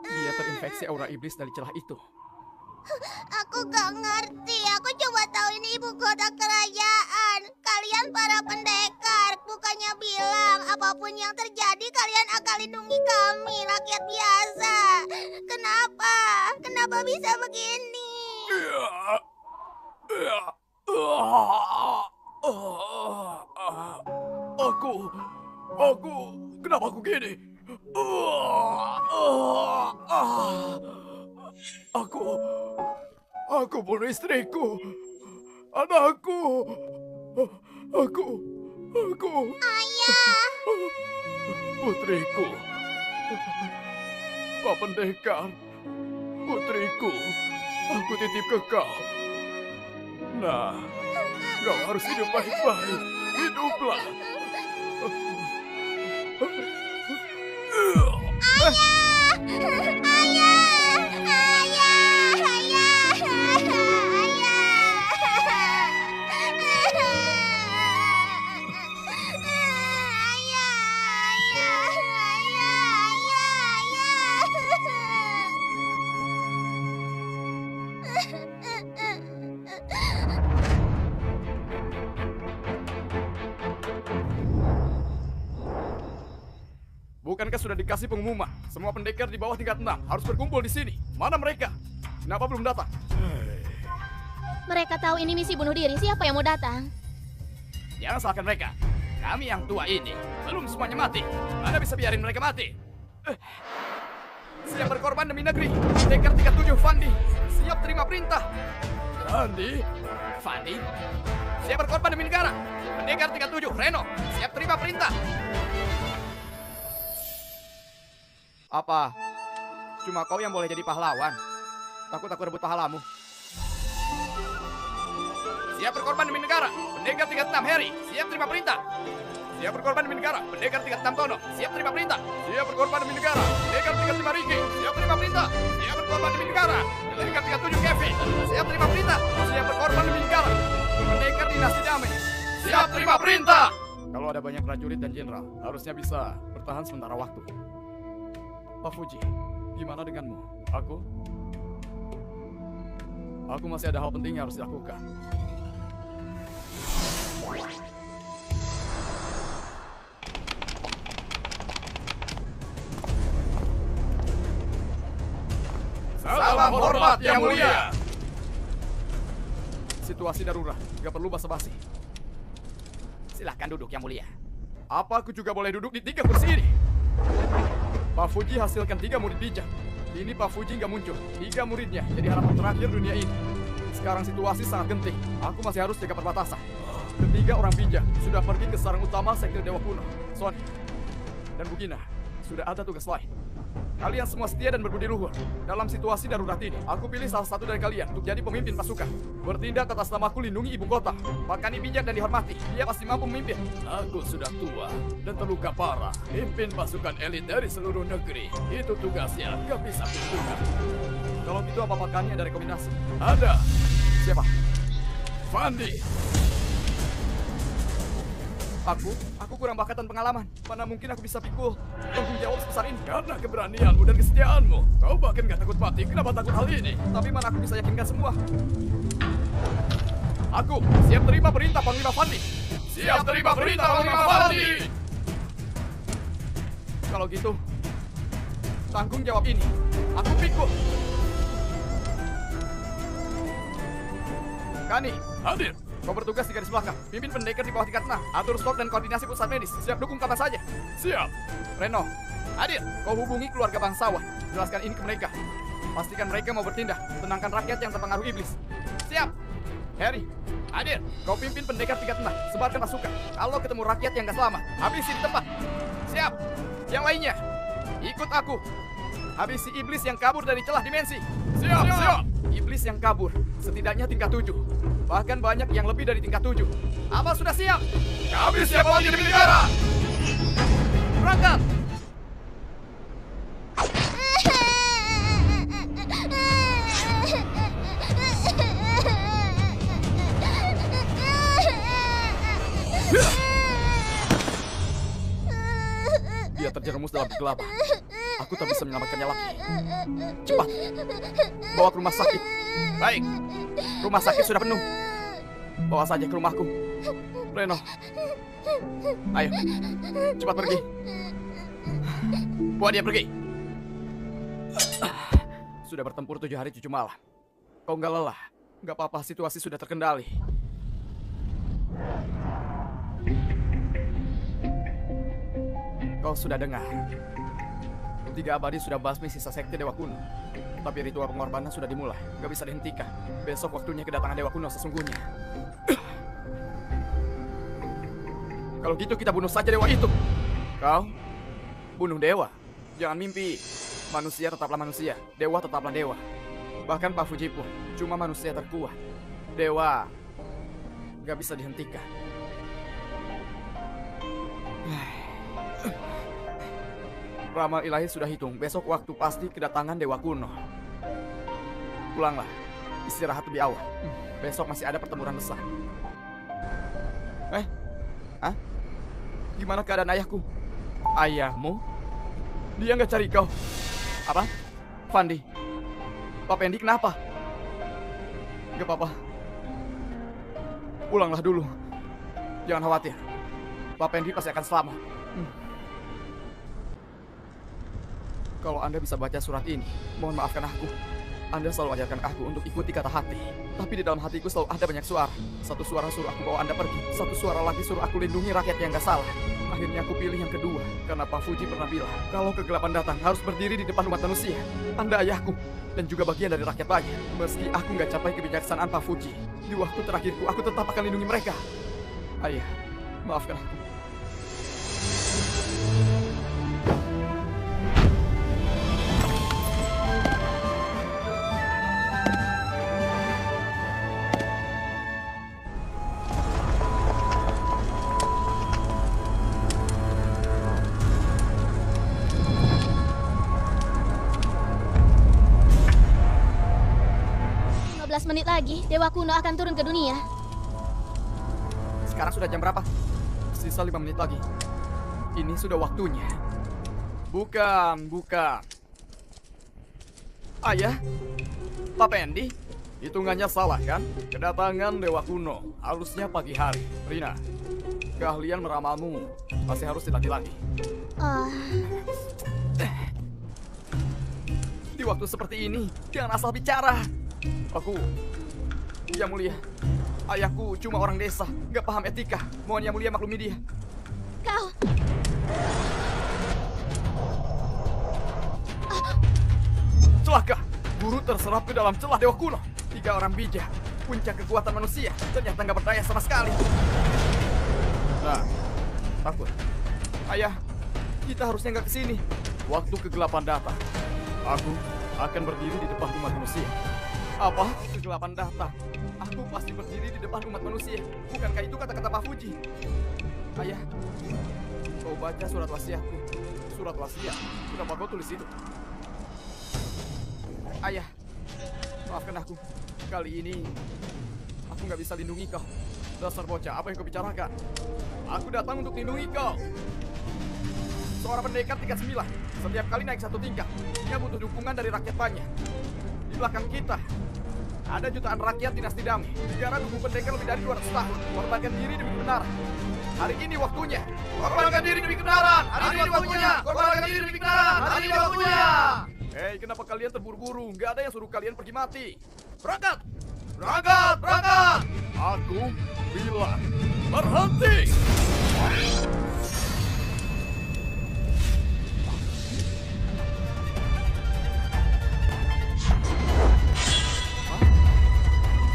S1: Dia terinfeksi aura iblis dari celah itu.
S4: Aku gak ngerti. Aku cuma tahu
S5: kota kerajaan. Kalian para pendekar, bukannya bilang apapun yang terjadi kalian akan lindungi kami, rakyat biasa. Kenapa? Kenapa bisa begini?
S3: Kenapa aku gini? Aku bunuh istriku, anakku, aku,
S5: Ayah,
S3: putriku, Pak Pendekar, putriku, aku titip ke kau. Nah, kau harus hidup baik-baik, hiduplah. Bukankah sudah dikasih pengumuman? Semua pendekar di bawah tingkat 6 harus berkumpul di sini. Mana mereka? Kenapa belum datang?
S2: Mereka tahu ini misi bunuh diri. Siapa yang mau datang?
S3: Jangan salahkan mereka. Kami yang tua ini belum semuanya mati. Mana bisa biarin mereka mati? Siap berkorban demi negeri. Pendekar 37 Fandi, siap terima perintah. Fandi, siap berkorban demi negara. Pendekar 37 Reno, siap terima perintah. Apa? Cuma kau yang boleh jadi pahlawan? Takut aku rebut pahalamu. Siap berkorban demi negara. Pendekar 36 Heri, siap terima perintah. Siap berkorban demi negara. Pendekar 36 Tono, siap terima perintah. Siap berkorban demi negara. Pendekar 35 Riki, siap terima perintah. Siap berkorban demi negara. Pendekar 37 Kevin, siap terima perintah. Siap berkorban demi negara. Pendekar dinasti damai, siap terima perintah. Kalau ada banyak prajurit dan jenderal, harusnya bisa bertahan sementara waktu. Pak Fuji, gimana denganmu? Aku masih ada hal penting yang harus dilakukan. Salam hormat yang mulia. Situasi darurat, gak perlu basa-basi. Silahkan duduk yang mulia. Apa aku juga boleh duduk di 3 kursi ini? Pak Fuji hasilkan 3 murid bijak. Ini Pak Fuji nggak muncul. 3 muridnya jadi harapan terakhir dunia ini. Sekarang situasi sangat genting. Aku masih harus jaga perbatasan. Ketiga orang bijak sudah pergi ke sarang utama sekte Dewa Kuno. Sony dan Bugina sudah ada tugas lain. Kalian semua setia dan berbudi luhur. Dalam situasi darurat ini, aku pilih salah satu dari kalian untuk jadi pemimpin pasukan. Bertindak atas namaku lindungi ibu kota. Pakani bijak dan dihormati. Dia pasti mampu memimpin. Aku sudah tua dan terluka parah. Pimpin pasukan elit dari seluruh negeri. Itu tugasnya, gak bisa kutukan. Kalau gitu apa Pakani ada rekomendasi? Ada. Siapa? Fandi. Aku kurang bakat dan pengalaman. Mana mungkin aku bisa pikul tanggung jawab sebesar ini? Karena keberanianmu dan kesetiaanmu. Kau bahkan gak takut mati. Kenapa takut hal ini? Tapi mana aku bisa yakinkan semua? Aku siap terima perintah Panglima Fandi. Siap terima perintah Panglima Fandi. Kalau gitu, tanggung jawab ini aku pikul. Kani, hadir. Kau bertugas di garis belakang. Pimpin pendekar di bawah tingkat 6. Atur stok dan koordinasi pusat medis. Siap dukung kapan saja. Siap. Reno, hadir. Kau hubungi keluarga bangsawan. Jelaskan ini ke mereka. Pastikan mereka mau bertindak. Tenangkan rakyat yang terpengaruh iblis. Siap. Harry, hadir. Kau pimpin pendekar tingkat 6. Sebarkan pasukan. Kalau ketemu rakyat yang gak selamat, habisi di tempat. Siap. Yang lainnya, ikut aku. Habisi iblis yang kabur dari celah dimensi. Siap, siap. Iblis yang kabur, setidaknya tingkat 7. Bahkan banyak yang lebih dari tingkat 7. Apa sudah siap? Kami siap mati demi negara. Berangkat. Dia terjerumus dalam kegelapan. Aku tak bisa menyelamatkannya lagi. Cepat, bawa ke rumah sakit. Baik, rumah sakit sudah penuh. bawa saja ke rumahku. Reno, ayo, cepat pergi. Bawa dia pergi. Sudah bertempur 7 hari 7 malam. Kau nggak lelah? Nggak apa-apa, situasi sudah terkendali. Kau sudah dengar? 3 abadi sudah basmi sisa sekte Dewa Kuno. Tapi ritual pengorbanan sudah dimulai. Gak bisa dihentikan. Besok waktunya kedatangan Dewa Kuno sesungguhnya. Kalau gitu kita bunuh saja dewa itu. Kau bunuh dewa? Jangan mimpi. Manusia tetaplah manusia. Dewa tetaplah dewa. Bahkan Pak Fuji pun cuma manusia terkuat. Dewa gak bisa dihentikan. Ramal ilahi sudah hitung. Besok waktu pasti kedatangan Dewa Kuno. Pulanglah. Istirahat lebih awal. Besok masih ada pertempuran besar. Hah? Gimana keadaan ayahku? Ayahmu? Dia nggak cari kau. Apa? Fandi? Pak Pendi kenapa? Gak apa-apa. Pulanglah dulu. Jangan khawatir. Pak Pendi pasti akan selamat. Kalau Anda bisa baca surat ini, mohon maafkan aku. Anda selalu ajarkan aku untuk ikuti kata hati. Tapi di dalam hatiku selalu ada banyak suara. Satu suara suruh aku bawa Anda pergi. Satu suara lagi suruh aku lindungi rakyat yang gak salah. Akhirnya aku pilih yang kedua. Karena Pak Fuji pernah bilang, kalau kegelapan datang harus berdiri di depan umat manusia. Anda ayahku. Dan juga bagian dari rakyat banyak. Meski aku gak capai kebijaksanaan Pak Fuji, di waktu terakhirku aku tetap akan lindungi mereka. Ayah, maafkan aku.
S2: 15 menit lagi, Dewa Kuno akan turun ke dunia.
S3: Sekarang sudah jam berapa? Sisa 5 menit lagi. Ini sudah waktunya. Bukan. Ayah? Pak Pendi? Hitungannya salah kan? Kedatangan Dewa Kuno harusnya pagi hari. Rina, keahlian meramalmu masih harus dilatih. Di waktu seperti ini, jangan asal bicara. Aku, Yang Mulia, ayahku cuma orang desa, gak paham etika. Mohon Yang Mulia maklumi dia.
S2: Kau...
S3: Celaka! Guru terserap ke dalam celah Dewa Kuno. 3 orang bijak, puncak kekuatan manusia, ternyata gak berdaya sama sekali. Nah, takut. Ayah, kita harusnya gak kesini. Waktu kegelapan datang, aku akan berdiri di depan umat manusia. Apa? Kegelapan datang. Aku pasti berdiri di depan umat manusia. Bukankah itu kata-kata Pak Fuji? Ayah, kau baca surat wasiatku. Surat wasiat? Kenapa kau tulis itu? Ayah, maafkan aku. Kali ini, aku nggak bisa lindungi kau. Dasar bocah, apa yang kau bicarakan? Aku datang untuk lindungi kau. Seorang pendekar tingkat 9. Setiap kali naik 1 tingkat, dia butuh dukungan dari rakyat banyak. Di belakang kita, ada jutaan rakyat dinasti damai. Negara nunggu pendekar lebih dari 200 tahun. Korbankan diri demi kebenaran. Hari ini waktunya. Korbankan diri demi kebenaran. Hari ini waktunya. Korbankan diri demi kebenaran. Hari ini waktunya. Hei, kenapa kalian terburu-buru? Nggak ada yang suruh kalian pergi mati. Berangkat! Berangkat! Berangkat! Aku bilang berhenti!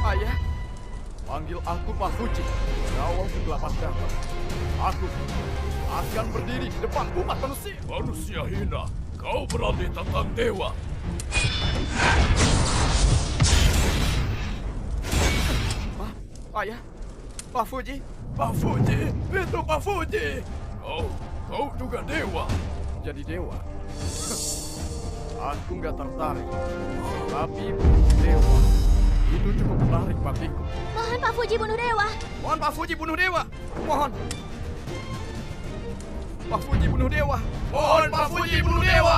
S3: Ayah, panggil aku Pak Fuji. Kawal kegelapan datang. Aku akan berdiri di depan umat manusia.
S6: Manusia hina, kau berani tentang dewa.
S3: Ayah, Pak Fuji.
S6: Pak Fuji, itu Pak Fuji. Kau juga dewa.
S3: Jadi dewa? Aku nggak tertarik. Tapi dewa itu cukup menarik bagiku.
S2: Mohon Pak Fuji bunuh dewa.
S3: Mohon Pak Fuji bunuh dewa. Mohon. Pak Fuji bunuh dewa.
S6: Mohon Pak Fuji bunuh dewa.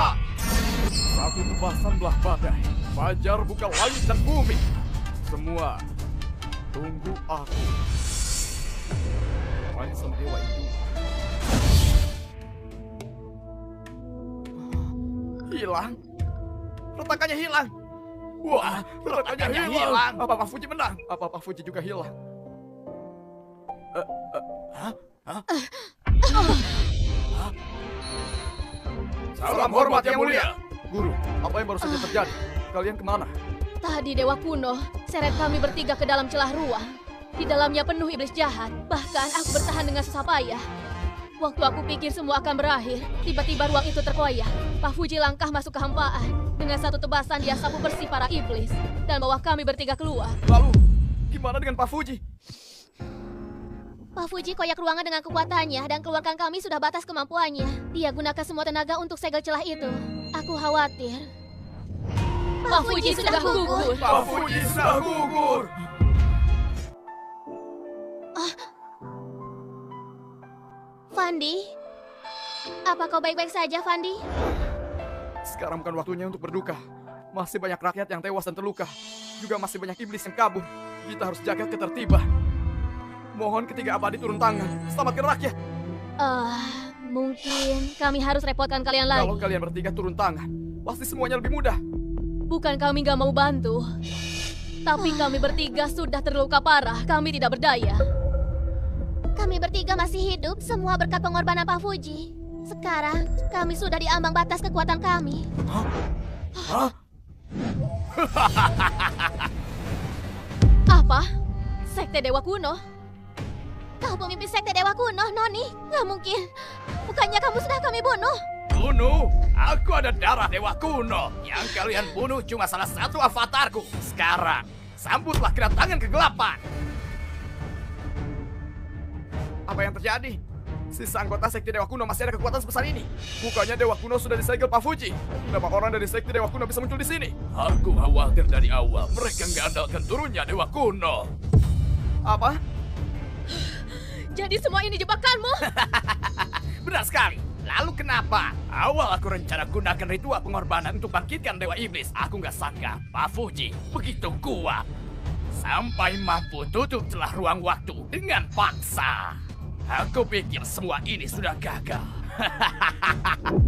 S3: Satu tebasan belah badai. Fajar buka langit dan bumi. Semua Tunggu aku. Main sama dewa itu. Hilang. Retakannya hilang. Wah, retakannya hilang. Apa Pak Fuji menang? Apa Pak Fuji juga hilang? Salam hormat yang mulia. Guru, apa yang baru saja terjadi? Kalian kemana?
S2: Tadi Dewa Kuno seret kami bertiga ke dalam celah ruang. Di dalamnya penuh iblis jahat. Bahkan aku bertahan dengan susah payah. Waktu aku pikir semua akan berakhir, tiba-tiba ruang itu terkoyak. Pak Fuji langkah masuk ke hampaan. Dengan satu tebasan dia sapu bersih para iblis dan bawa kami bertiga keluar.
S3: Lalu, gimana dengan Pak Fuji?
S2: Pak Fuji koyak ruangan dengan kekuatannya dan keluarkan kami sudah batas kemampuannya. Dia gunakan semua tenaga untuk segel celah itu. Aku khawatir. Pak Fuji sudah gugur.
S3: Pak Fuji sudah gugur.
S2: Fandi, apa kau baik-baik saja, Fandi?
S3: Sekarang bukan waktunya untuk berduka. Masih banyak rakyat yang tewas dan terluka. Juga masih banyak iblis yang kabur. Kita harus jaga ketertiban. Mohon ketiga abadi turun tangan. Selamatkan rakyat.
S2: Mungkin kami harus repotkan kalian lagi.
S3: Kalau kalian bertiga turun tangan, pasti semuanya lebih mudah.
S2: Bukan kami gak mau bantu. Tapi kami bertiga sudah terluka parah. Kami tidak berdaya.
S5: Kami bertiga masih hidup, semua berkat pengorbanan Pak Fuji. Sekarang, kami sudah di ambang batas kekuatan kami.
S3: Hah?
S2: Apa? Sekte Dewa Kuno?
S5: Kau pemimpin Sekte Dewa Kuno, Noni? Gak mungkin. Bukannya kamu sudah kami bunuh?
S1: Bunuh? Aku ada darah Dewa Kuno. Yang kalian bunuh cuma salah satu avatarku. Sekarang, sambutlah kedatangan kegelapan.
S3: Apa yang terjadi? Sisa anggota Sekte Dewa Kuno masih ada kekuatan sebesar ini. Bukannya Dewa Kuno sudah disegel Pak Fuji. Kenapa orang dari Sekte Dewa Kuno bisa muncul di sini?
S1: Aku khawatir dari awal mereka nggak andalkan turunnya Dewa Kuno.
S3: Apa?
S2: Jadi semua ini jebakanmu?
S1: Benar sekali. Lalu kenapa? Awal aku rencana gunakan ritual pengorbanan untuk bangkitkan Dewa Iblis. Aku nggak sangka Pak Fuji begitu kuat. Sampai mampu tutup celah ruang waktu dengan paksa. Aku pikir semua ini sudah gagal.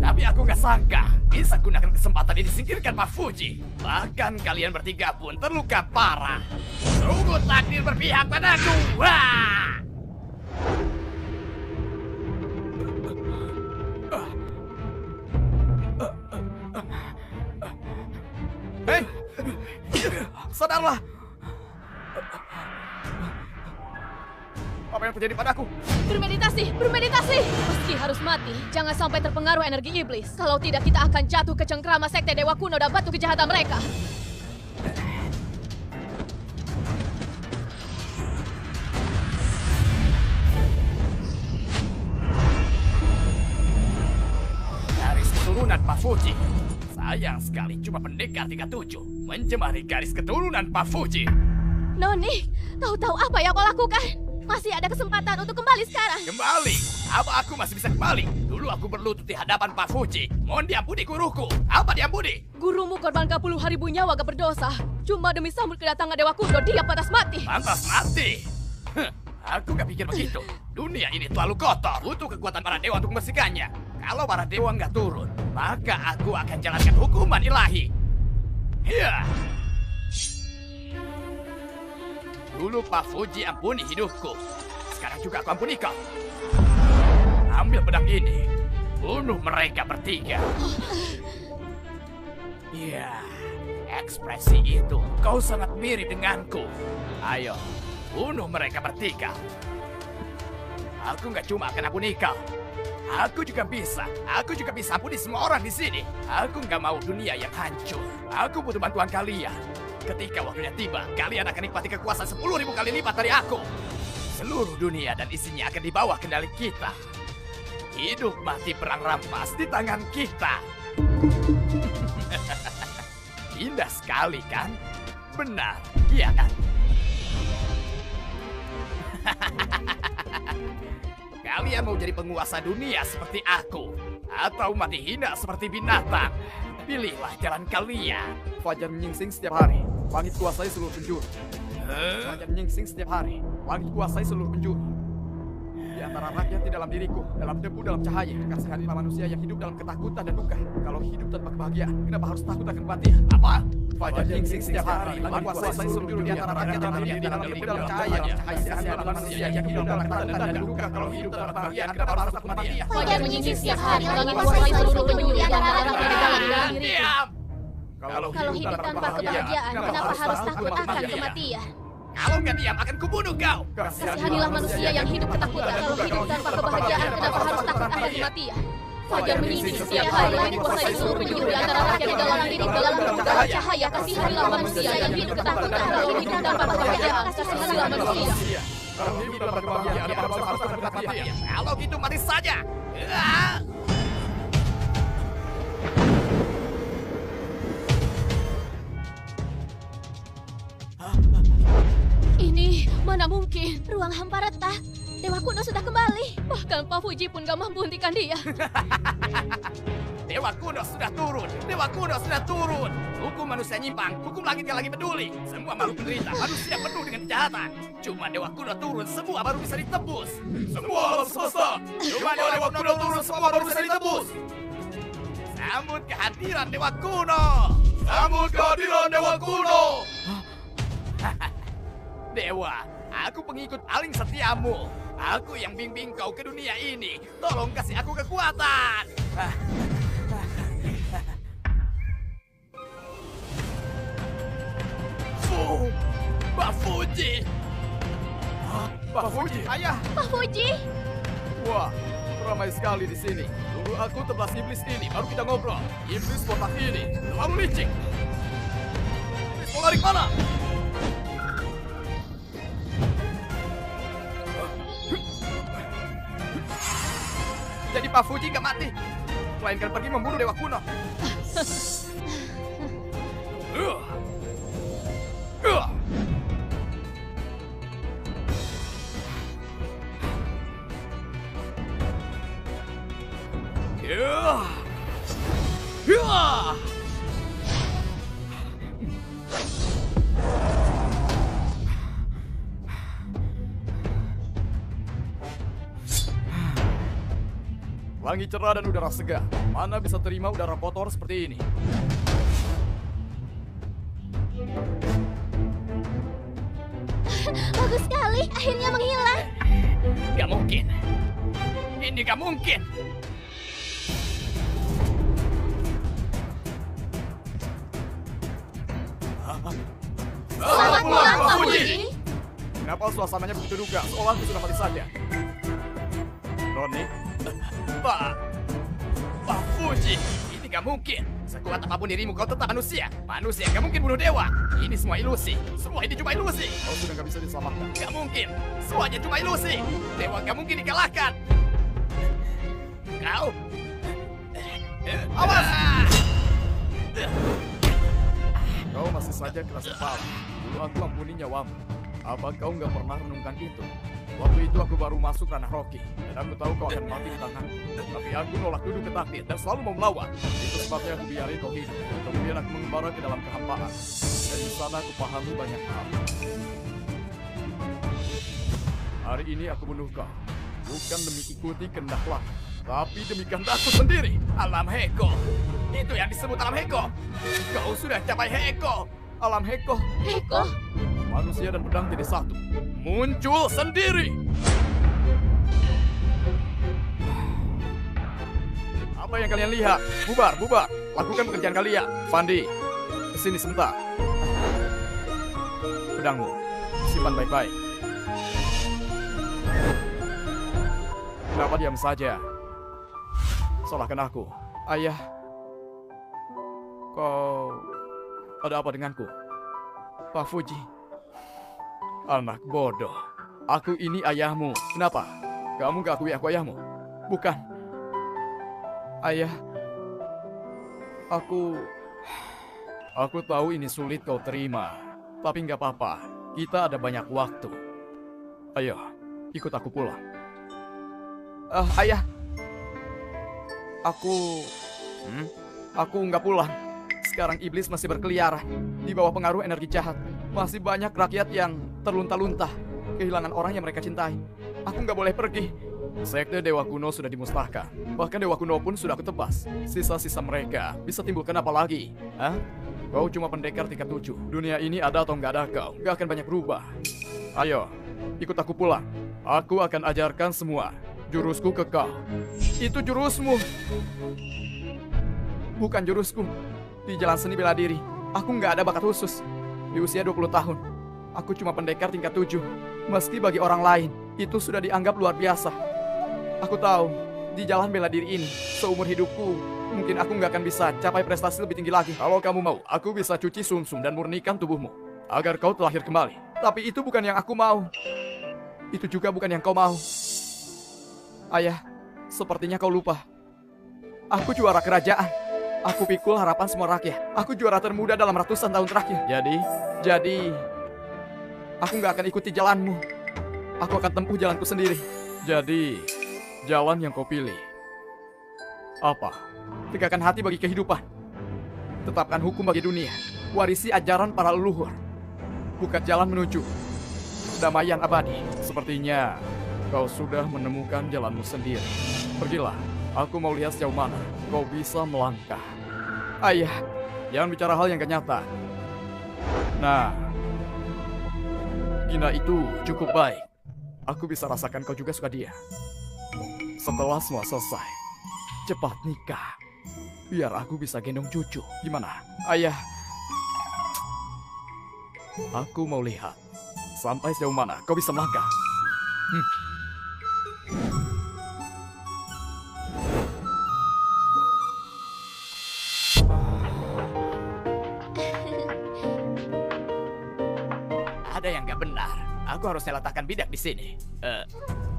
S1: Tapi aku nggak sangka bisa gunakan kesempatan ini singkirkan Pak Fuji. Bahkan kalian bertiga pun terluka parah. Sungguh takdir berpihak padaku. Wah!
S3: Hei! Sadarlah! Apa yang terjadi padaku?
S2: Bermeditasi, bermeditasi. Meski harus mati, jangan sampai terpengaruh energi iblis. Kalau tidak, kita akan jatuh ke cengkrama Sekte Dewa Kuno dan batu kejahatan mereka.
S1: Garis keturunan Pak Fuji. Sayang sekali cuma pendekar 37 menjemari garis keturunan Pak Fuji.
S2: Noni, tahu-tahu apa yang kau lakukan? Masih ada kesempatan untuk kembali sekarang.
S1: Kembali? Apa aku masih bisa kembali? Dulu aku berlutut di hadapan Pak Fuji. Mohon diampuni guruku. Apa diampuni?
S2: Gurumu korbankan puluh ribu nyawa gak berdosa. Cuma demi sambut kedatangan Dewa Kuno, dia pantas mati.
S1: Pantas mati? Aku gak pikir begitu. Dunia ini terlalu kotor. Butuh kekuatan para dewa untuk membersihkannya. Kalau para dewa nggak turun, maka aku akan jalankan hukuman ilahi. Hiya! Dulu Pak Fuji ampuni hidupku. Sekarang juga aku ampuni kau. Ambil pedang ini. Bunuh mereka bertiga. Ya, ekspresi itu kau sangat mirip denganku. Ayo, bunuh mereka bertiga. Aku nggak cuma akan ampuni kau. Aku juga bisa ampuni semua orang di sini. Aku nggak mau dunia yang hancur. Aku butuh bantuan kalian. Ketika waktunya tiba, kalian akan nikmati kekuasaan 10.000 kali lipat dari aku. Seluruh dunia dan isinya akan di bawah kendali kita. Hidup mati perang rampas di tangan kita. Indah sekali kan? Benar, iya kan? Kalian mau jadi penguasa dunia seperti aku? Atau mati hina seperti binatang? Pilihlah jalan kalian.
S3: Fajar menyingsing setiap hari. Langit kuasai seluruh penjuru. Kerajaan nyingsing setiap hari. Langit kuasai seluruh penjuru. Di antara rakyat di dalam diriku, dalam debu, dalam cahaya. Kasih hadilah manusia yang hidup dalam ketakutan dan duka. Kalau hidup tanpa kebahagiaan, kenapa harus takut akan kematian? Apa? Fajar nyingsing setiap hari. Langit kuasai seluruh penjuru di antara rakyat dalam diri, dalam debu, dalam cahaya. Kasih hadilah manusia yang hidup dalam ketakutan dan duka. Kalau hidup tanpa kebahagiaan, kenapa harus takut kematian?
S2: Fajar menyingsing setiap hari. Langit kuasai seluruh penjuru di antara rakyat dalam diri.
S1: Diam!
S2: Kalau hidup tanpa kebahagiaan, kenapa harus takut akan kematian?
S1: Kalau nggak diam, akan kubunuh kau.
S2: Kasihanilah manusia yang hidup ketakutan. Kalau hidup tanpa kebahagiaan, kenapa harus takut akan kematian? Fajar menyingsing setiap hari. Langit kuasai seluruh penjuru di antara rakyat di dalam diri, dalam debu, dalam cahaya. Kasihanilah manusia yang hidup ketakutan. Kalau hidup tanpa kebahagiaan, kasihanilah manusia.
S3: Kalau hidup tanpa kebahagiaan, kenapa harus takut kematian?
S1: Kalau gitu mati saja. Ah!
S2: Ini mana mungkin? Ruang hampa retak. Dewa kuno sudah kembali. Bahkan Pak Fuji pun gak mampu hentikan dia.
S1: Dewa kuno sudah turun. Dewa kuno sudah turun. Hukum manusia nyimpang. Hukum langit gak lagi peduli. Semua makhluk menderita. Manusia penuh dengan kejahatan. Cuma Dewa kuno turun. Semua baru bisa ditebus. Semua alam semesta. Cuma Dewa kuno turun. Semua baru bisa ditebus. Sambut kehadiran Dewa kuno. Sambut kehadiran Dewa kuno. Dewa, aku pengikut paling setiamu. Aku yang bimbing kau ke dunia ini. Tolong kasih aku kekuatan. Pak Fuji.
S3: Pak Fuji,
S1: Ayah,
S2: Pak Fuji,
S3: wah, ramai sekali di sini. Tunggu aku tebas iblis ini, baru kita ngobrol. Iblis botak ini terlalu licik. Iblis mau lari kemana?
S1: jadi Pak Fuji nggak mati. Melainkan pergi memburu Dewa kuno.
S3: Langit cerah dan udara segar. Mana bisa terima udara kotor seperti ini?
S2: bagus sekali. Akhirnya menghilang.
S1: Gak mungkin. Ini gak mungkin.
S2: Selamat pulang, Pak Fuji.
S3: Kenapa suasananya begitu duka? Seolah aku sudah mati saja. Roni,
S1: Pak Fuji, ini gak mungkin. Sekuat apapun dirimu, kau tetap manusia. Manusia gak mungkin bunuh dewa. Ini semua ilusi. Semua ini cuma ilusi.
S3: kau sudah gak bisa diselamatkan.
S1: Gak mungkin. Semuanya cuma ilusi. Dewa gak mungkin dikalahkan. Kau? Awas!
S3: Kau masih saja keras kepala. Dulu aku ampuni nyawamu. Apa kau nggak pernah renungkan itu? Waktu itu aku baru masuk ranah Rocky, dan aku tahu kau akan mati di tanganku. Tapi aku nolak duduk ke takdir dan selalu mau melawan. Itu sebabnya aku biarin kau hidup. Kemudian aku mengembara ke dalam kehampaan. Dan di sana aku pahami banyak hal. Hari ini aku bunuh kau. Bukan demi ikuti kehendak langit, tapi demi kehendakku sendiri.
S1: Alam Heko. Itu yang disebut Alam Heko. Kau sudah capai Heko.
S3: Alam Heko,
S2: Heko,
S3: manusia dan pedang jadi satu.
S1: Muncul sendiri.
S3: Apa yang kalian lihat? Bubar, bubar. Lakukan pekerjaan kalian. Fandi, kesini sebentar. Pedangmu, simpan baik-baik. Kenapa diam saja? Salahkan aku. Ayah, kau ada apa denganku? Pak Fuji, anak bodoh. Aku ini ayahmu. Kenapa? Kamu gak akui aku ayahmu? Bukan. Ayah, aku tahu ini sulit kau terima. Tapi nggak apa-apa. Kita ada banyak waktu. Ayo, ikut aku pulang. Ayah, aku nggak pulang. Sekarang iblis masih berkeliaran di bawah pengaruh energi jahat. Masih banyak rakyat yang terlunta-lunta, kehilangan orang yang mereka cintai. Aku nggak boleh pergi. Sekte Dewa Kuno sudah dimusnahkan. Bahkan Dewa Kuno pun sudah ketebas. Sisa-sisa mereka bisa timbulkan apa lagi? Hah? Kau cuma pendekar tingkat 7. Dunia ini ada atau nggak ada kau, nggak akan banyak berubah. Ayo, ikut aku pulang. Aku akan ajarkan semua jurusku ke kau. Itu jurusmu, bukan jurusku. Di jalan seni bela diri, aku nggak ada bakat khusus. Di usia 20 tahun, aku cuma pendekar tingkat 7. Meski bagi orang lain, itu sudah dianggap luar biasa. Aku tahu, di jalan bela diri ini, seumur hidupku, mungkin aku nggak akan bisa capai prestasi lebih tinggi lagi. Kalau kamu mau, aku bisa cuci sumsum dan murnikan tubuhmu, agar kau terlahir kembali. Tapi itu bukan yang aku mau. Itu juga bukan yang kau mau. Ayah, sepertinya kau lupa. Aku juara kerajaan. Aku pikul harapan semua rakyat. Aku juara termuda dalam ratusan tahun terakhir. Jadi, aku nggak akan ikuti jalanmu. Aku akan tempuh jalanku sendiri. Jadi, jalan yang kau pilih apa? Tegakkan hati bagi kehidupan. Tetapkan hukum bagi dunia. Warisi ajaran para leluhur. Bukan jalan menuju damaian abadi. Sepertinya kau sudah menemukan jalanmu sendiri. Pergilah. Aku mau lihat sejauh mana kau bisa melangkah. Ayah, jangan bicara hal yang gak nyata. Nah, Gina itu cukup baik. Aku bisa rasakan kau juga suka dia. Setelah semua selesai, cepat nikah. Biar aku bisa gendong cucu. Gimana? Ayah, aku mau lihat sampai sejauh mana kau bisa melangkah.
S1: Ada yang gak benar. Aku harusnya letakkan bidak di sini.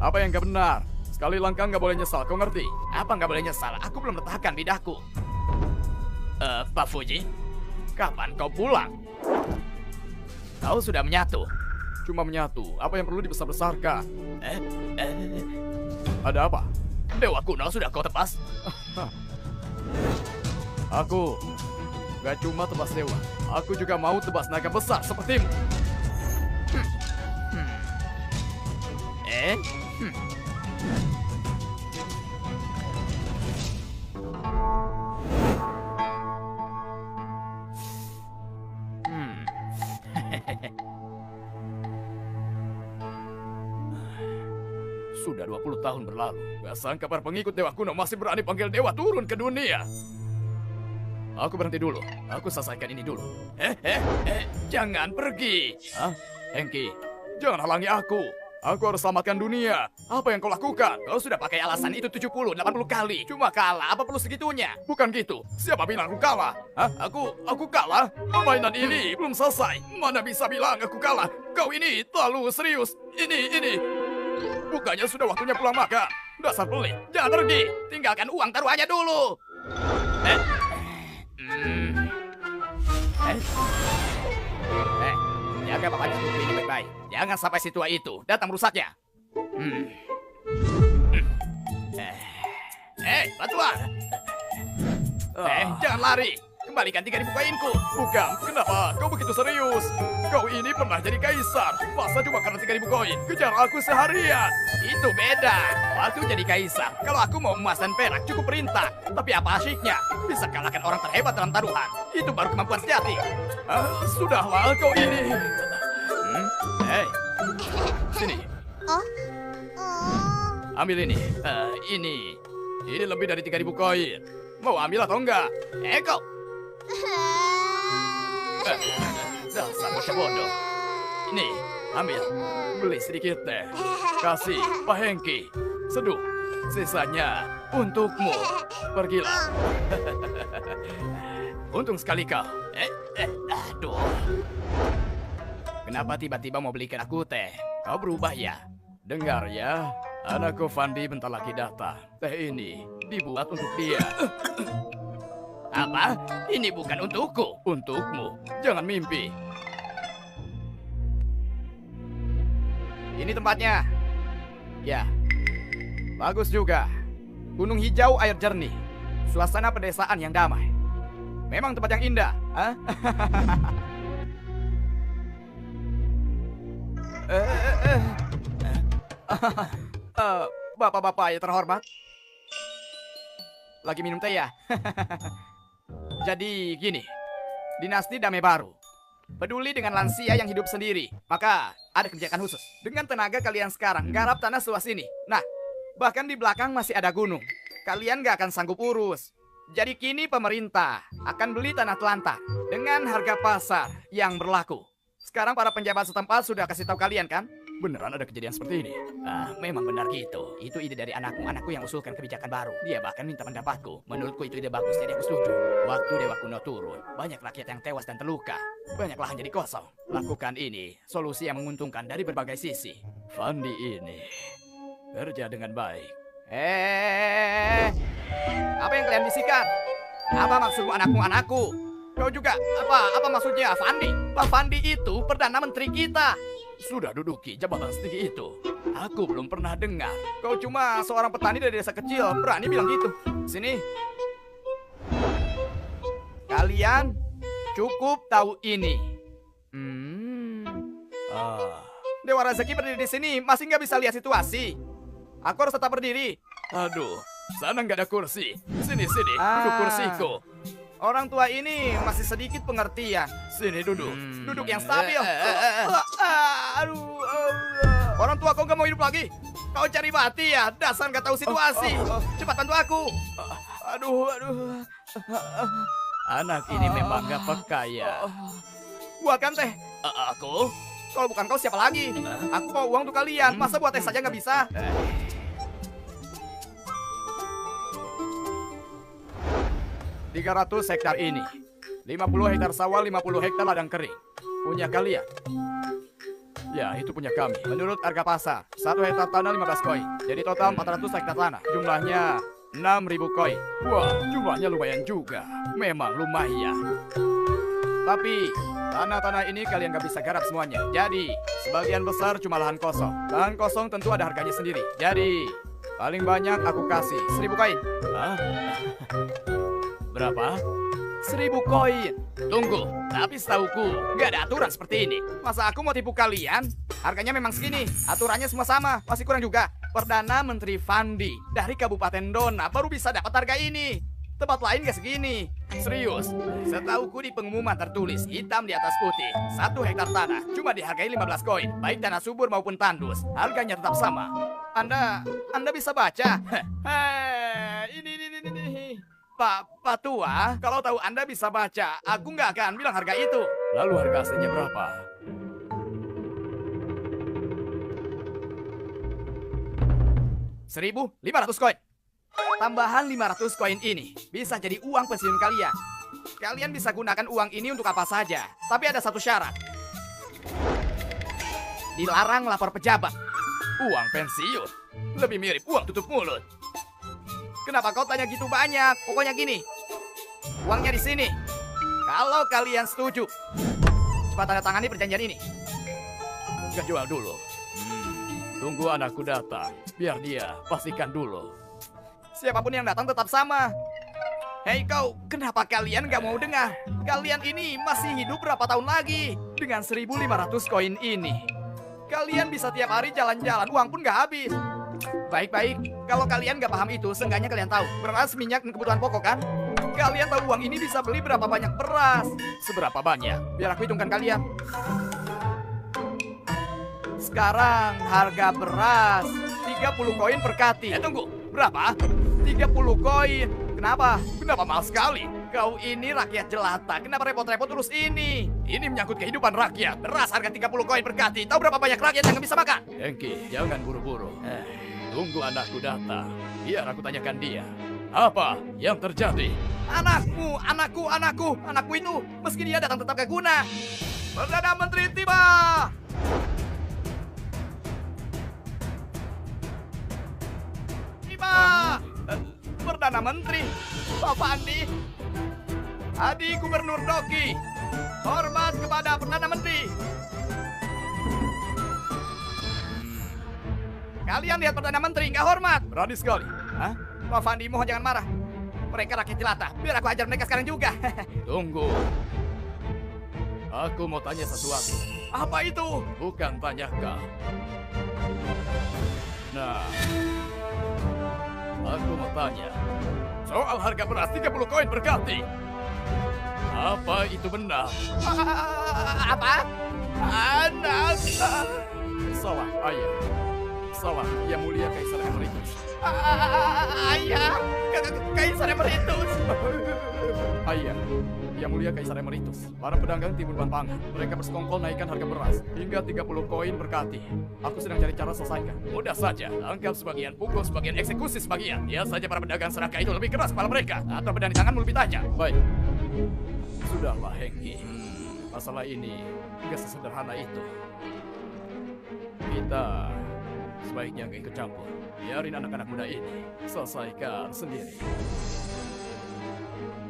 S3: Apa yang gak benar? Sekali langkah gak boleh nyesal, kau ngerti?
S1: Apa nggak boleh nyesal? Aku belum letakkan bidakku. Pak Fuji, kapan kau pulang? Kau sudah menyatu.
S3: Cuma menyatu, apa yang perlu dibesar-besarkan?
S1: Ada apa? Dewa Kuno sudah kau tebas?
S3: Aku gak cuma tebas dewa, aku juga mau tebas naga besar sepertimu.
S1: Sudah 20 tahun berlalu. Gak sangka para pengikut Dewa Kuno masih berani panggil dewa turun ke dunia. Aku berhenti dulu. Aku selesaikan ini dulu. Jangan pergi. Hah? Hengki, jangan halangi aku. Aku harus selamatkan dunia. Apa yang kau lakukan? Kau sudah pakai alasan itu 70, 80 kali. Cuma kalah, apa perlu segitunya?
S3: Bukan gitu. Siapa bilang aku kalah?
S1: Hah? Aku kalah? Permainan ini belum selesai. Mana bisa bilang aku kalah? Kau ini terlalu serius. Ini. Bukannya sudah waktunya pulang makan. Dasar pelit. Jangan pergi. Tinggalkan uang taruhannya dulu. Jaga bapaknya putri ini baik-baik. Jangan sampai si tua itu datang merusaknya. Batuan. Jangan lari. Kembalikan 3.000 koinku.
S3: Bukan, kenapa kau begitu serius? Kau ini pernah jadi kaisar. Masa cuma karena 3.000 koin? Kejar aku seharian.
S1: Itu beda. Waktu jadi kaisar, kalau aku mau emas dan perak cukup perintah. Tapi apa asyiknya? Bisa kalahkan orang terhebat dalam taruhan. Itu baru kemampuan sejati.
S3: Sudahlah kau ini.
S1: Sini.
S5: Oh?
S1: Ambil ini. Ini lebih dari 3.000 koin. Mau ambil atau enggak? Kau. Dasar bocah bodoh. Ini, ambil. Beli sedikit teh. Kasih Pak Hengki. Seduh. Sisanya untukmu. Pergilah. Untung sekali kau. Aduh. Kenapa tiba-tiba mau belikan aku teh? Kau berubah ya? Dengar ya. Anakku Fandi bentar lagi datang. Teh ini dibuat untuk dia. Apa? Ini bukan untukku. Untukmu. Jangan mimpi. Ini tempatnya. Ya. Bagus juga. Gunung hijau, air jernih. Suasana pedesaan yang damai. Memang tempat yang indah.
S3: Bapak-bapak yang terhormat, lagi minum teh ya? Jadi gini, dinasti Damai Baru peduli dengan lansia yang hidup sendiri. Maka ada kebijakan khusus. Dengan tenaga kalian sekarang, garap tanah seluas ini. Nah, bahkan di belakang masih ada gunung. Kalian gak akan sanggup urus. Jadi kini pemerintah akan beli tanah telantar dengan harga pasar yang berlaku. Sekarang para penjabat setempat sudah kasih tahu kalian kan?
S1: Beneran ada kejadian seperti ini?
S3: Memang benar gitu. Itu ide dari anakku yang usulkan kebijakan baru. Dia bahkan minta pendapatku. Menurutku itu ide bagus, jadi aku setuju. Waktu Dewa Kuno turun, banyak rakyat yang tewas dan terluka. Banyak lahan jadi kosong. Lakukan ini, solusi yang menguntungkan dari berbagai sisi.
S1: Fandi ini kerja dengan baik.
S3: Apa yang kalian bisikan? Apa maksudmu anakku? Kau juga, apa maksudnya Fandi? Pak Fandi itu Perdana Menteri kita.
S1: Sudah duduki jabatan setinggi itu.
S3: Aku belum pernah dengar. Kau cuma seorang petani dari desa kecil, berani bilang gitu. Sini. Kalian cukup tahu ini. Dewa Rezeki berdiri di sini, masih nggak bisa lihat situasi. Aku harus tetap berdiri.
S1: Aduh, sana nggak ada kursi. Sini, duduk kursiku.
S3: Orang tua ini masih sedikit pengertian.
S1: Sini duduk.
S3: Duduk yang stabil. Orang tua kau nggak mau hidup lagi? Kau cari mati ya? Dasar nggak tahu situasi. Cepat bantu aku.
S1: Aduh. Anak ini memang gak peka ya.
S3: Buatkan teh.
S1: Aku?
S3: Kalau bukan kau siapa lagi? Aku mau uang untuk kalian. Masa buat teh saja nggak bisa? 300 hektar ini, 50 hektar sawah, 50 hektar ladang kering. Punya kalian?
S1: Ya, itu punya kami.
S3: Menurut harga pasar, 1 hektar tanah 15 koin. Jadi total 400 hektar tanah. Jumlahnya 6.000 koin.
S1: Wah, jumlahnya lumayan juga. Memang lumayan.
S3: Tapi tanah-tanah ini kalian gak bisa garap semuanya. Jadi sebagian besar cuma lahan kosong. Lahan kosong tentu ada harganya sendiri. Jadi paling banyak aku kasih 1.000 koin.
S1: Hah? Berapa?
S3: 1.000 koin. Tunggu, tapi setauku gak ada aturan seperti ini. Masa aku mau tipu kalian? Harganya memang segini. Aturannya semua sama. Masih kurang juga. Perdana Menteri Fandi dari Kabupaten Dona baru bisa dapat harga ini. Tempat lain gak segini. Serius. Setauku di pengumuman tertulis hitam di atas putih. 1 hektar tanah cuma dihargai 15 koin. Baik tanah subur maupun tandus. Harganya tetap sama. Anda bisa baca? Ini. Pak Tua, kalau tahu Anda bisa baca, aku nggak akan bilang harga itu.
S1: Lalu harga aslinya berapa?
S3: $1.500 koin. Tambahan 500 koin ini bisa jadi uang pensiun kalian. Kalian bisa gunakan uang ini untuk apa saja. Tapi ada satu syarat. Dilarang lapor pejabat.
S1: Uang pensiun? Lebih mirip uang tutup mulut.
S3: Kenapa kau tanya gitu banyak? Pokoknya gini. Uangnya di sini. Kalau kalian setuju, cepat tanda tangani perjanjian ini.
S1: Gak jual dulu. Tunggu anakku datang. Biar dia pastikan dulu.
S3: Siapapun yang datang tetap sama. Hei kau, kenapa kalian gak mau dengar? Kalian ini masih hidup berapa tahun lagi? Dengan 1.500 koin ini. Kalian bisa tiap hari jalan-jalan, uang pun gak habis. Baik-baik, kalau kalian gak paham itu, seenggaknya kalian tahu. Beras, minyak, dan kebutuhan pokok kan? Kalian tahu uang ini bisa beli berapa banyak beras?
S1: Seberapa banyak?
S3: Biar aku hitungkan kalian. Sekarang harga beras 30 koin per kati.
S1: Tunggu, berapa?
S3: 30 koin. Kenapa? Kenapa mahal sekali? Kau ini rakyat jelata. Kenapa repot-repot urus ini? Ini menyangkut kehidupan rakyat. Beras harga 30 koin per kati. Tahu berapa banyak rakyat yang nggak bisa makan?
S1: Hengki, jangan buru-buru. Tunggu anakku datang. Biar aku tanyakan dia. Apa yang terjadi?
S3: Anakku itu meski dia datang tetap gak guna. Perdana Menteri tiba. Perdana Menteri, Pak Fandi, Adik Gubernur Doki, hormat kepada Perdana Menteri. Kalian lihat Perdana Menteri nggak hormat?
S1: Berani sekali.
S3: Hah? Pak Fandi, mohon jangan marah. Mereka rakyat jelata. Biar aku ajar mereka sekarang juga.
S1: Tunggu. Aku mau tanya sesuatu.
S3: Apa itu? Bukan tanya kau. Nah, aku mau tanya. Soal harga beras 30 koin berganti. Apa itu benar?
S1: Apa? Anak.
S3: Salah, ayah. Salah, Yang Mulia Kaisar Emeritus.
S1: Ayah, Kaisar Emeritus.
S3: Ayah, Yang Mulia Kaisar Emeritus. Para pedagang timbul pantangan. Mereka bersekongkol naikkan harga beras hingga 30 koin berkati. Aku sedang cari cara selesaikan. Mudah saja, tangkap sebagian, pukul sebagian, eksekusi sebagian. Lihat saja para pedagang serakah itu lebih keras kepala mereka, atau pedang di tanganmu lebih tajam. Baik. Sudahlah, Hengki. Masalah ini tidak sesederhana itu. Kita sebaiknya gak ikut campur. Biarin anak-anak muda ini selesaikan sendiri.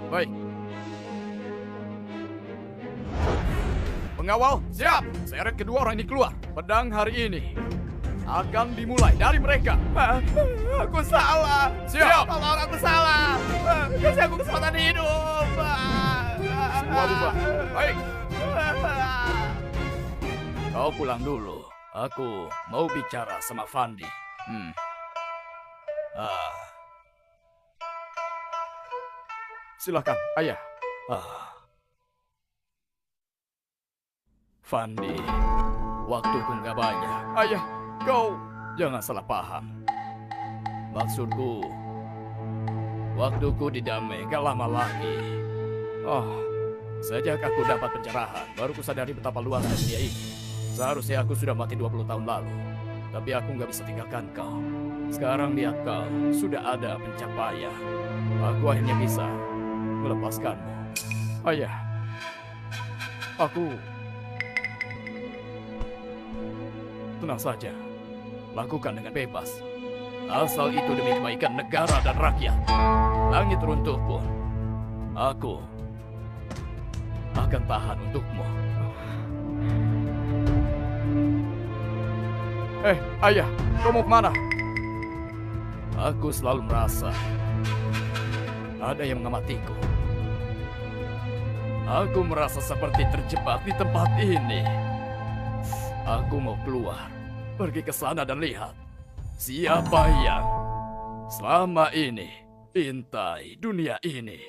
S3: Baik. Pengawal, siap! Seret kedua orang ini keluar. Pedang hari ini akan dimulai dari mereka.
S1: Aku salah.
S3: Siap!
S1: Tolong, aku salah. Kasih aku kesempatan hidup.
S3: Semua bubar. Baik. Kau pulang dulu. Aku mau bicara sama Fandi. Silakan, ayah. Fandi, waktuku nggak banyak. Ayah, kau jangan salah paham. Maksudku, waktuku di Damai gak lama lagi. Sejak aku dapat pencerahan, baru kusadari betapa luasnya dunia ini. Seharusnya aku sudah mati 20 tahun lalu. Tapi aku nggak bisa tinggalkan kau. Sekarang lihat kau, sudah ada pencapaian. Aku akhirnya bisa melepaskanmu. Ayah, aku... Tenang saja, lakukan dengan bebas. Asal itu demi kebaikan negara dan rakyat. Langit runtuh pun, aku akan tahan untukmu. Ayah, kau mau kemana? Aku selalu merasa ada yang mengamatiku. Aku merasa seperti terjebak di tempat ini. Aku mau keluar, pergi ke sana dan lihat siapa yang selama ini intai dunia ini.